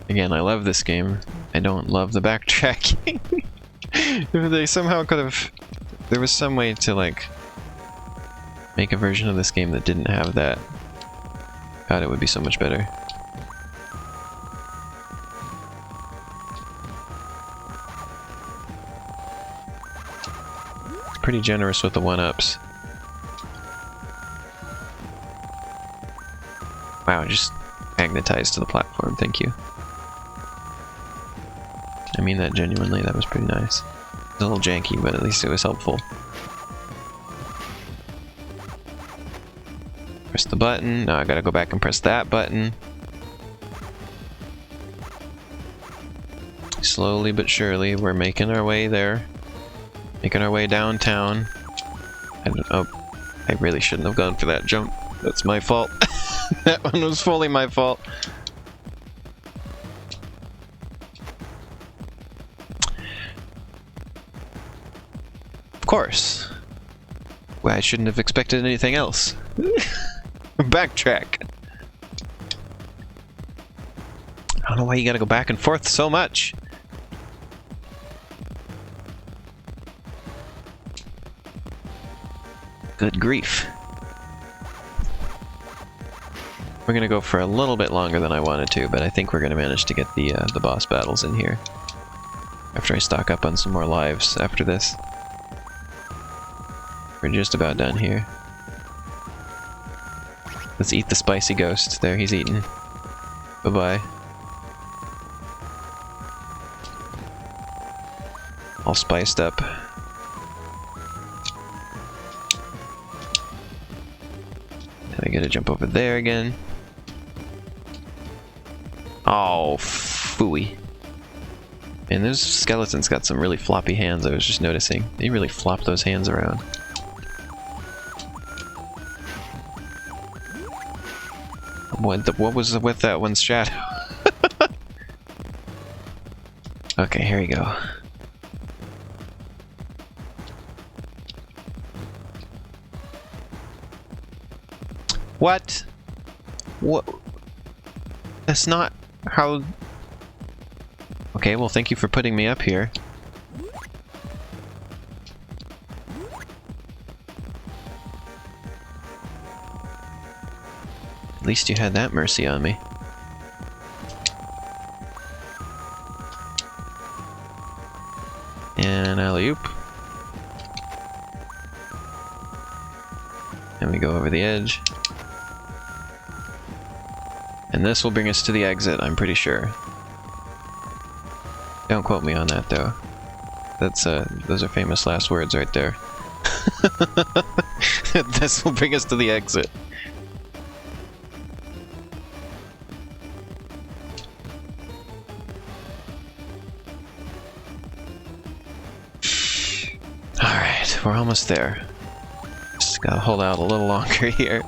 Again, I love this game. I don't love the backtracking. If they somehow could have... There was some way to, like, make a version of this game that didn't have that. God, it would be so much better. It's pretty generous with the one-ups. Wow, just magnetized to the platform, thank you. I mean that genuinely, that was pretty nice. It was a little janky, but at least it was helpful. Press the button. Now I gotta go back and press that button. Slowly but surely, we're making our way there. Making our way downtown. Oh, I really shouldn't have gone for that jump. That's my fault. That one was fully my fault. Of course. Well, I shouldn't have expected anything else. Backtrack. don't know why you gotta go back and forth so much. Good grief. We're gonna go for a little bit longer than I wanted to, but I think we're gonna manage to get the boss battles in here. After I stock up on some more lives after this. We're just about done here. Let's eat the spicy ghost. There, he's eaten. Bye-bye. All spiced up. And I gotta jump over there again. Oh, phooey. And those skeletons got some really floppy hands, I was just noticing. They really flop those hands around. What was with that one's shadow? Okay, here we go. What? What? That's not how... Okay, well, thank you for putting me up here. At least you had that mercy on me. And alley-oop. And we go over the edge. And this will bring us to the exit, I'm pretty sure. Don't quote me on that, though. That's, those are famous last words right there. This will bring us to the exit. Alright, we're almost there. Just gotta hold out a little longer here.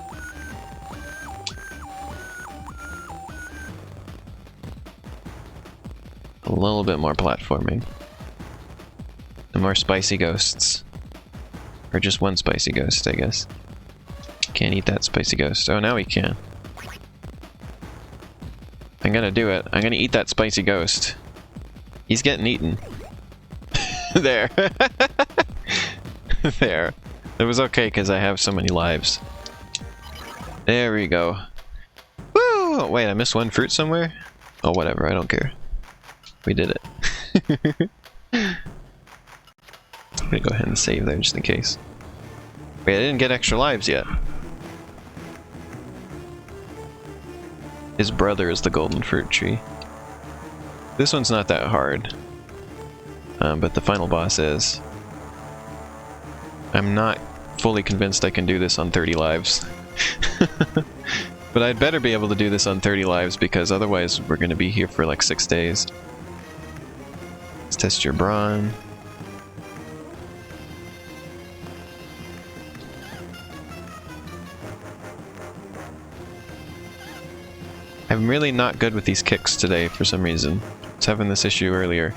A little bit more platforming. And more spicy ghosts. Or just one spicy ghost, I guess. Can't eat that spicy ghost. Oh, now we can. I'm gonna do it. I'm gonna eat that spicy ghost. He's getting eaten. There. There. It was okay because I have so many lives. There we go. Woo! Wait, I missed one fruit somewhere? Oh, whatever. I don't care. We did it. I'm gonna go ahead and save there just in case. Wait, I didn't get extra lives yet. His brother is the golden fruit tree. This one's not that hard. But the final boss is. I'm not fully convinced I can do this on 30 lives. But I'd better be able to do this on 30 lives because otherwise we're going to be here for like 6 days. Let's test your brawn. I'm really not good with these kicks today for some reason. I was having this issue earlier.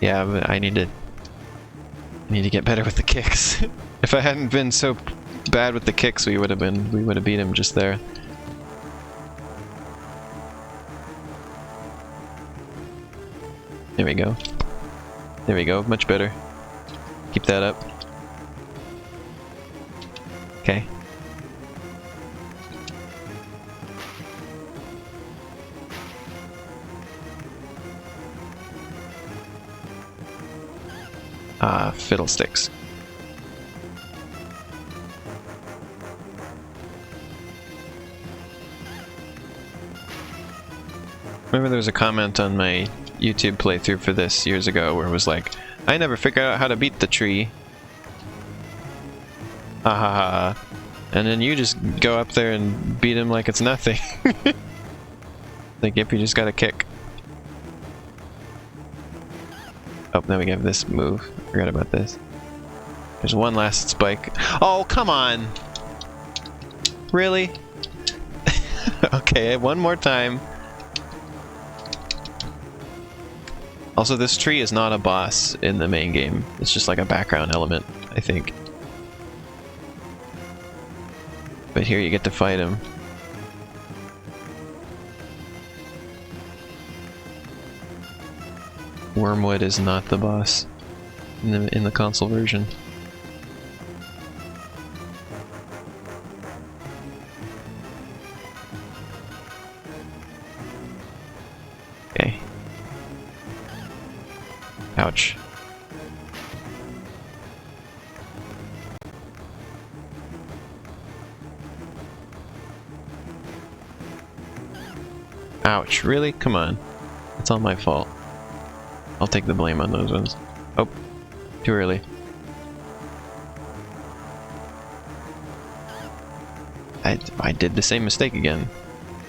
Yeah, but I need to get better with the kicks. If I hadn't been so bad with the kicks, we would have beat him just there. There we go. There we go, much better. Keep that up. Okay. Ah, fiddlesticks. Remember there was a comment on my YouTube playthrough for this years ago where it was like, I never figured out how to beat the tree. Ha ha ha. And then you just go up there and beat him like it's nothing. Like if you just got a kick. Oh, now we have this move. Forgot about this. There's one last spike. Oh, come on! Really? Okay, one more time. Also, this tree is not a boss in the main game. It's just like a background element, I think. But here you get to fight him. Wormwood is not the boss in the console version. Okay. Ouch. Ouch, really? Come on. It's all my fault. I'll take the blame on those ones. Oh, too early. I did the same mistake again.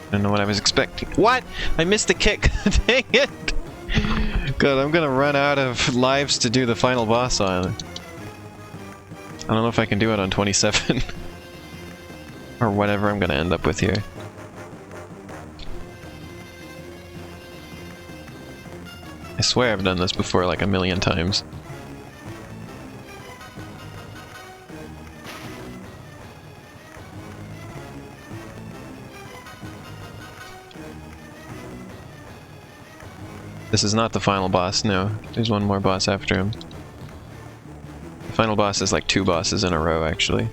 I don't know what I was expecting. What? I missed the kick! Dang it! God, I'm gonna run out of lives to do the final boss on. I don't know if I can do it on 27. Or whatever I'm gonna end up with here. I swear I've done this before like a million times. This is not the final boss, no. There's one more boss after him. The final boss is like 2 bosses in a row, actually.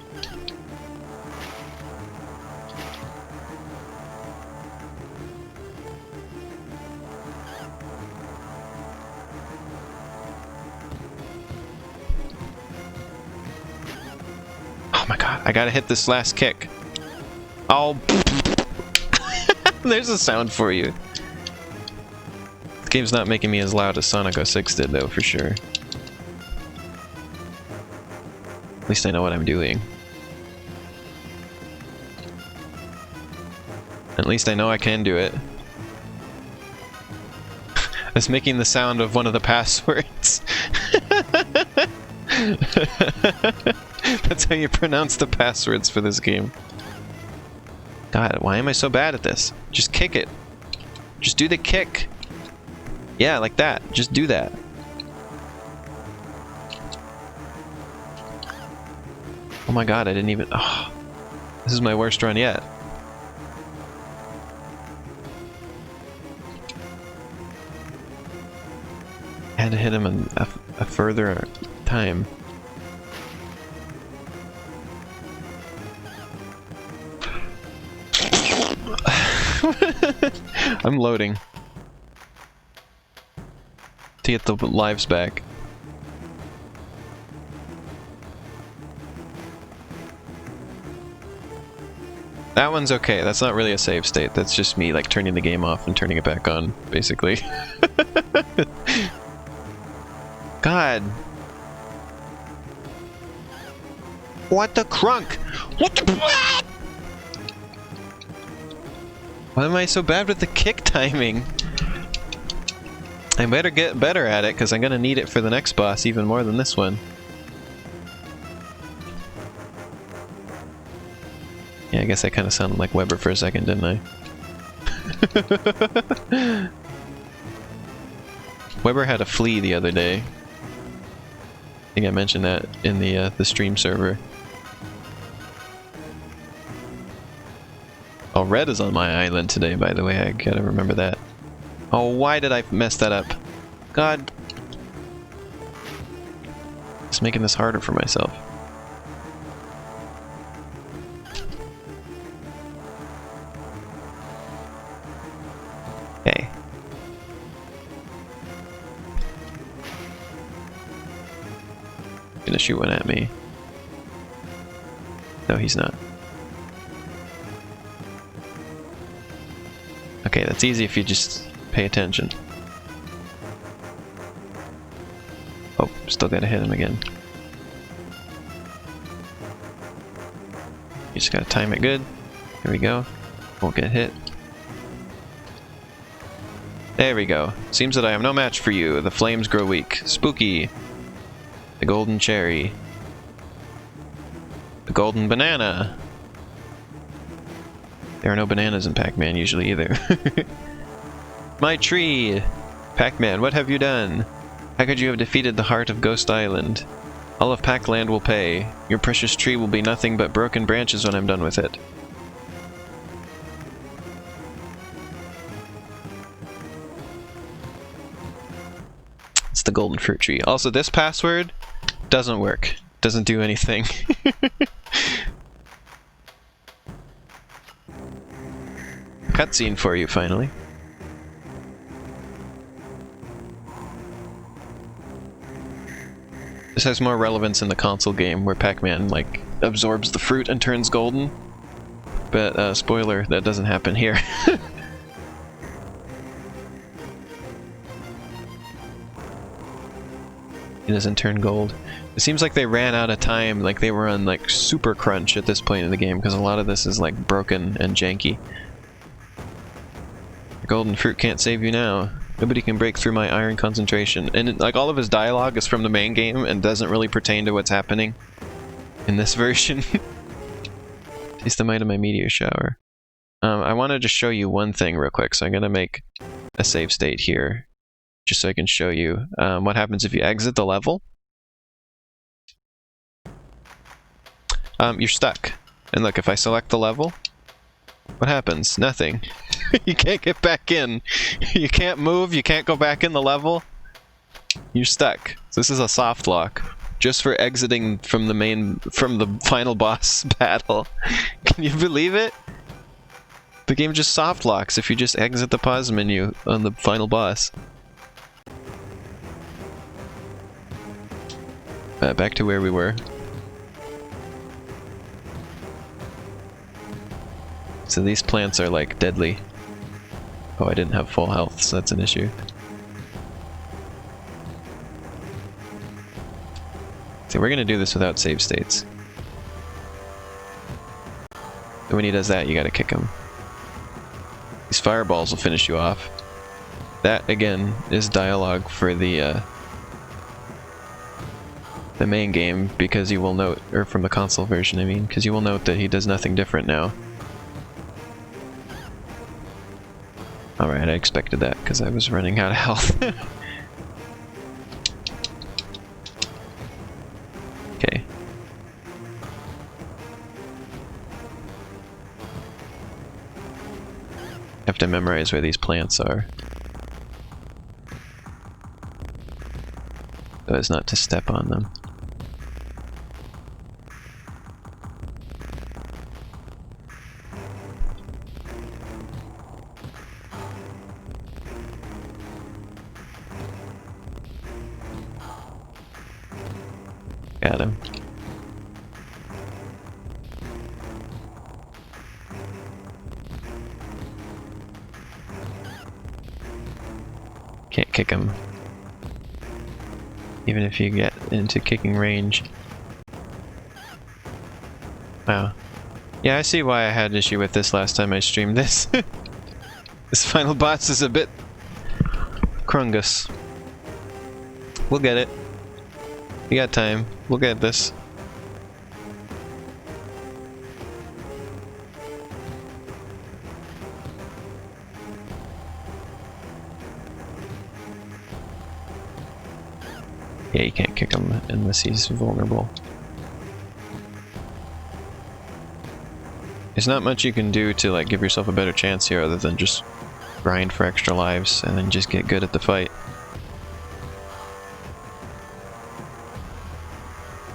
Oh my god, I gotta hit this last kick. Oh, there's a sound for you. This game's not making me as loud as Sonic 06 did, though, for sure. At least I know what I'm doing. At least I know I can do it. It's making the sound of one of the passwords. That's how you pronounce the passwords for this game. God, why am I so bad at this? Just kick it. Just do the kick. Yeah, like that. Just do that. Oh my god, I didn't even... Oh, this is my worst run yet. I had to hit him in a further time. I'm loading to get the lives back. That one's okay. That's not really a save state. That's just me like turning the game off and turning it back on, basically. God. What the crunk? What the... Why am I so bad with the kick timing? I better get better at it, because I'm going to need it for the next boss even more than this one. Yeah, I guess I kind of sounded like Weber for a second, didn't I? Weber had a flea the other day. I think I mentioned that in the stream server. Oh, Red is on my island today, by the way. I gotta remember that. Oh, why did I mess that up? God. It's making this harder for myself. Okay. Gonna shoot one at me. No, he's not. Okay, that's easy if you just pay attention. Oh, still gotta hit him again. You just gotta time it good. There we go. Won't get hit. There we go. Seems that I am no match for you. The flames grow weak. Spooky. The golden cherry. The golden banana. There are no bananas in Pac-Man usually either. My tree! Pac-Man, what have you done? How could you have defeated the heart of Ghost Island? All of Pac-Land will pay. Your precious tree will be nothing but broken branches when I'm done with it. It's the golden fruit tree. Also, this password doesn't work. Doesn't do anything. Cutscene for you, finally. This has more relevance in the console game, where Pac-Man, like, absorbs the fruit and turns golden. But, spoiler, that doesn't happen here. He doesn't turn gold. It seems like they ran out of time, like they were on, like, super crunch at this point in the game, because a lot of this is, like, broken and janky. The golden fruit can't save you now. Nobody can break through my iron concentration. And, like, all of his dialogue is from the main game and doesn't really pertain to what's happening in this version. Taste the might of my meteor shower. I wanted to show you one thing real quick, so I'm gonna make a save state here, just so I can show you what happens if you exit the level. You're stuck. And look, if I select the level, what happens? Nothing. You can't get back in. You can't move, you can't go back in the level. You're stuck. So this is a soft lock. Just for exiting from the final boss battle. Can you believe it? The game just soft locks if you just exit the pause menu on the final boss. Back to where we were. So these plants are like deadly. Oh, I didn't have full health, so that's an issue. So we're gonna do this without save states. And when he does that, you gotta kick him. These fireballs will finish you off. That, again, is dialogue for the main game, because you will note, or from the console version, I mean, because you will note that he does nothing different now. Alright, I expected that, because I was running out of health. Okay. I have to memorize where these plants are, so as not to step on them. Got him. Can't kick him. Even if you get into kicking range. Wow. Yeah, I see why I had an issue with this last time I streamed this. This final boss is a bit crungus. We'll get it. We got time. We'll get this. Yeah, you can't kick him unless he's vulnerable. There's not much you can do to like give yourself a better chance here other than just grind for extra lives and then just get good at the fight.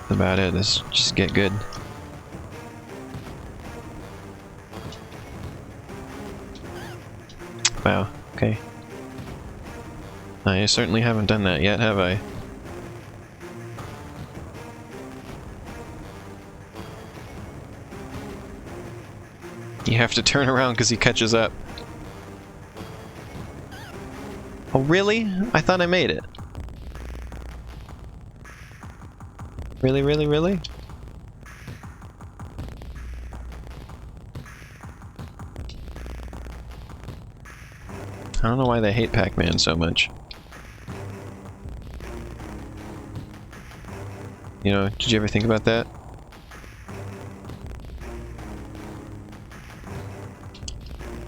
That's about it, is just get good. Wow, okay. I certainly haven't done that yet, have I? You have to turn around because he catches up. Oh really? I thought I made it. Really, really, really? I don't know why they hate Pac-Man so much. You know, did you ever think about that?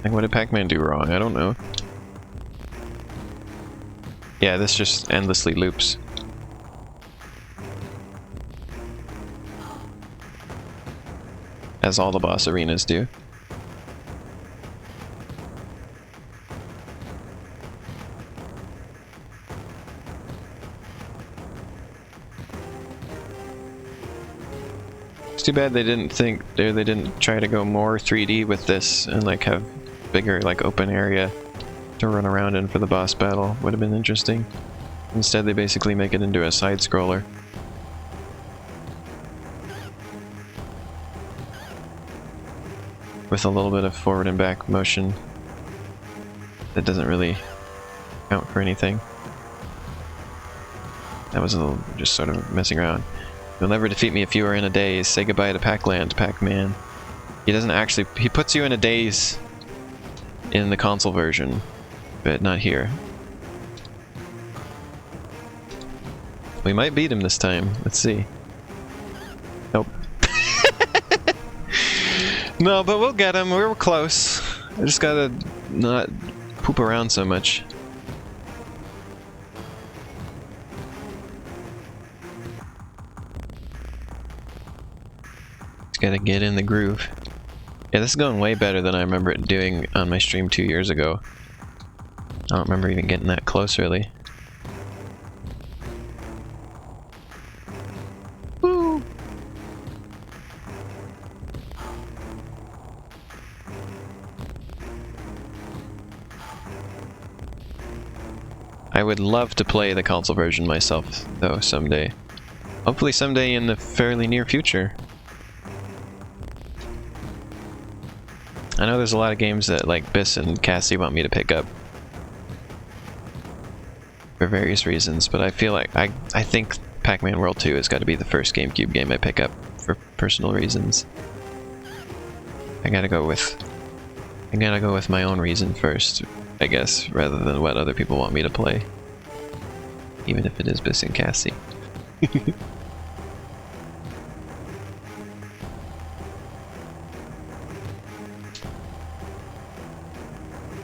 Like, what did Pac-Man do wrong? I don't know. Yeah, this just endlessly loops. As all the boss arenas do. It's too bad they didn't try to go more 3D with this and like have bigger like open area to run around in for the boss battle. Would have been interesting. Instead they basically make it into a side scroller. With a little bit of forward and back motion that doesn't really count for anything. That was a little just sort of messing around. You'll never defeat me if you are in a daze. Say goodbye to Pac-Land, Pac-Man. He doesn't actually... He puts you in a daze in the console version, but not here. We might beat him this time. Let's see. Nope. No, but we'll get him. We're close. I just gotta not poop around so much. Just gotta get in the groove. Yeah, this is going way better than I remember it doing on my stream 2 years ago. I don't remember even getting that close, really. Woo! I would love to play the console version myself, though, someday. Hopefully someday in the fairly near future. I know there's a lot of games that, like, Biss and Cassie want me to pick up. For various reasons, but I feel like I think Pac-Man World 2 has got to be the first GameCube game I pick up for personal reasons. I gotta go with my own reason first, I guess, rather than what other people want me to play. Even if it is Biss and Cassie.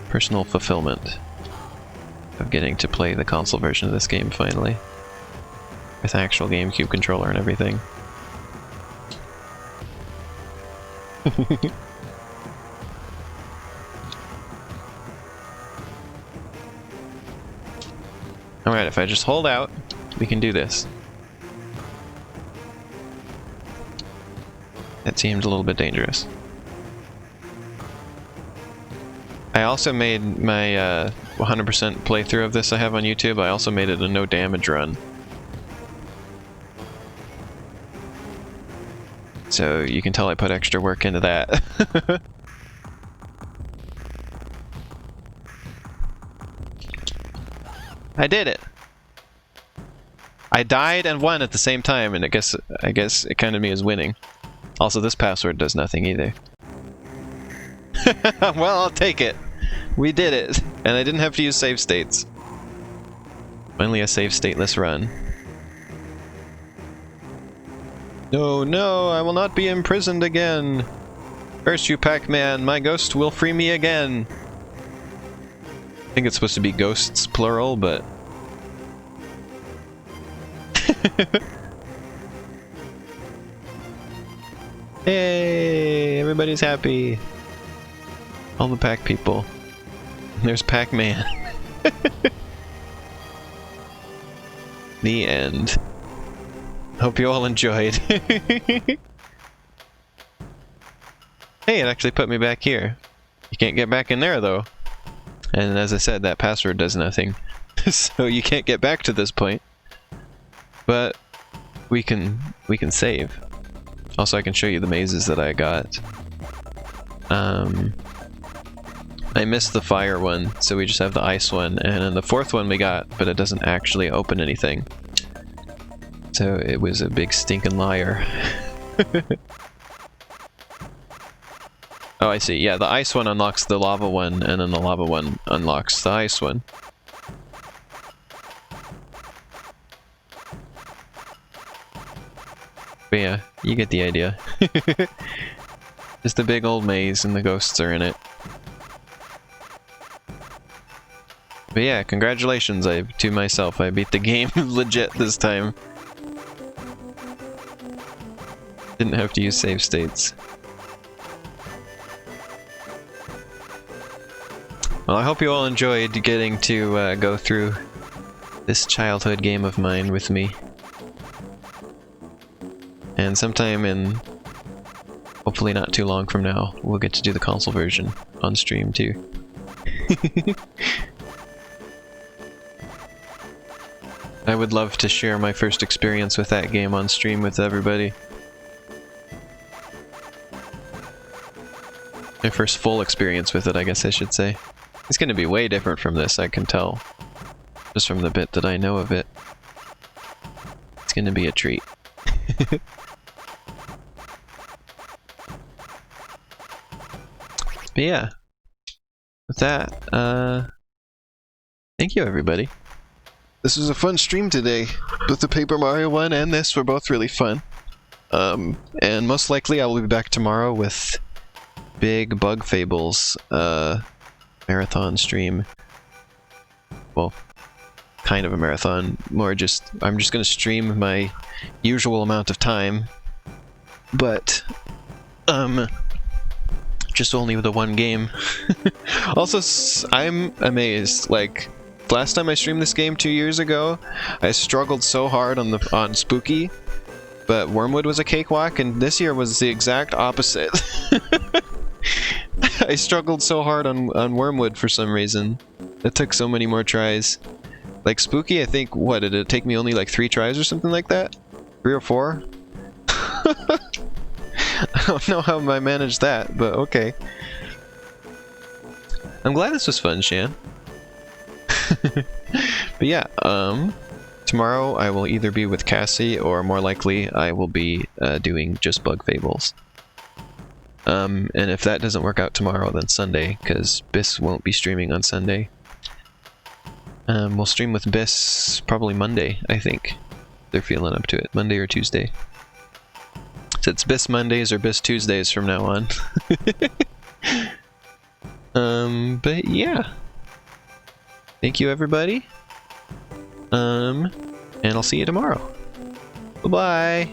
Personal fulfillment of getting to play the console version of this game finally. With actual GameCube controller and everything. Alright, if I just hold out, we can do this. That seemed a little bit dangerous. I also made my 100% playthrough of this I have on YouTube. I also made it a no damage run. So you can tell I put extra work into that. I did it! I died and won at the same time, and I guess it counted me as winning. Also, this password does nothing either. Well, I'll take it. We did it, and I didn't have to use save states. Finally a save stateless run. No, no, I will not be imprisoned again. Curse you, Pac-Man, my ghost will free me again. I think it's supposed to be ghosts, plural, but... Hey, everybody's happy. All the Pac people. There's Pac-Man. The end. Hope you all enjoyed. Hey, it actually put me back here. You can't get back in there, though. And as I said, that password does nothing. So you can't get back to this point. But we can save. Also, I can show you the mazes that I got. I missed the fire one, so we just have the ice one, and then the fourth one we got, but it doesn't actually open anything. So it was a big stinking liar. Oh, I see. Yeah, the ice one unlocks the lava one, and then the lava one unlocks the ice one. But yeah, you get the idea. It's the big old maze, and the ghosts are in it. But yeah, congratulations to myself. I beat the game legit this time. Didn't have to use save states. Well, I hope you all enjoyed getting to go through this childhood game of mine with me. And sometime in, hopefully not too long from now, we'll get to do the console version on stream too. I would love to share my first experience with that game on stream with everybody. My first full experience with it, I guess I should say. It's going to be way different from this, I can tell. Just from the bit that I know of it. It's going to be a treat. But yeah. With that, thank you everybody. This was a fun stream today. Both the Paper Mario one and this were both really fun. And most likely I will be back tomorrow with big Bug Fables marathon stream. Well, kind of a marathon. More just, I'm just gonna stream my usual amount of time. But, just only with the one game. Also, I'm amazed, like, last time I streamed this game 2 years ago, I struggled so hard on Spooky, but Wormwood was a cakewalk, and this year was the exact opposite. I struggled so hard on Wormwood for some reason. It took so many more tries. Like Spooky, I think, what, did it take me only like 3 tries or something like that? 3 or 4? I don't know how I managed that, but okay. I'm glad this was fun, Shan. But yeah, tomorrow I will either be with Cassie or more likely I will be doing just Bug Fables. And if that doesn't work out tomorrow, then Sunday, because Biss won't be streaming on Sunday. We'll stream with Biss probably Monday, I think. They're feeling up to it. Monday or Tuesday. So it's Biss Mondays or Biss Tuesdays from now on. But yeah. Thank you everybody. And I'll see you tomorrow. Bye-bye.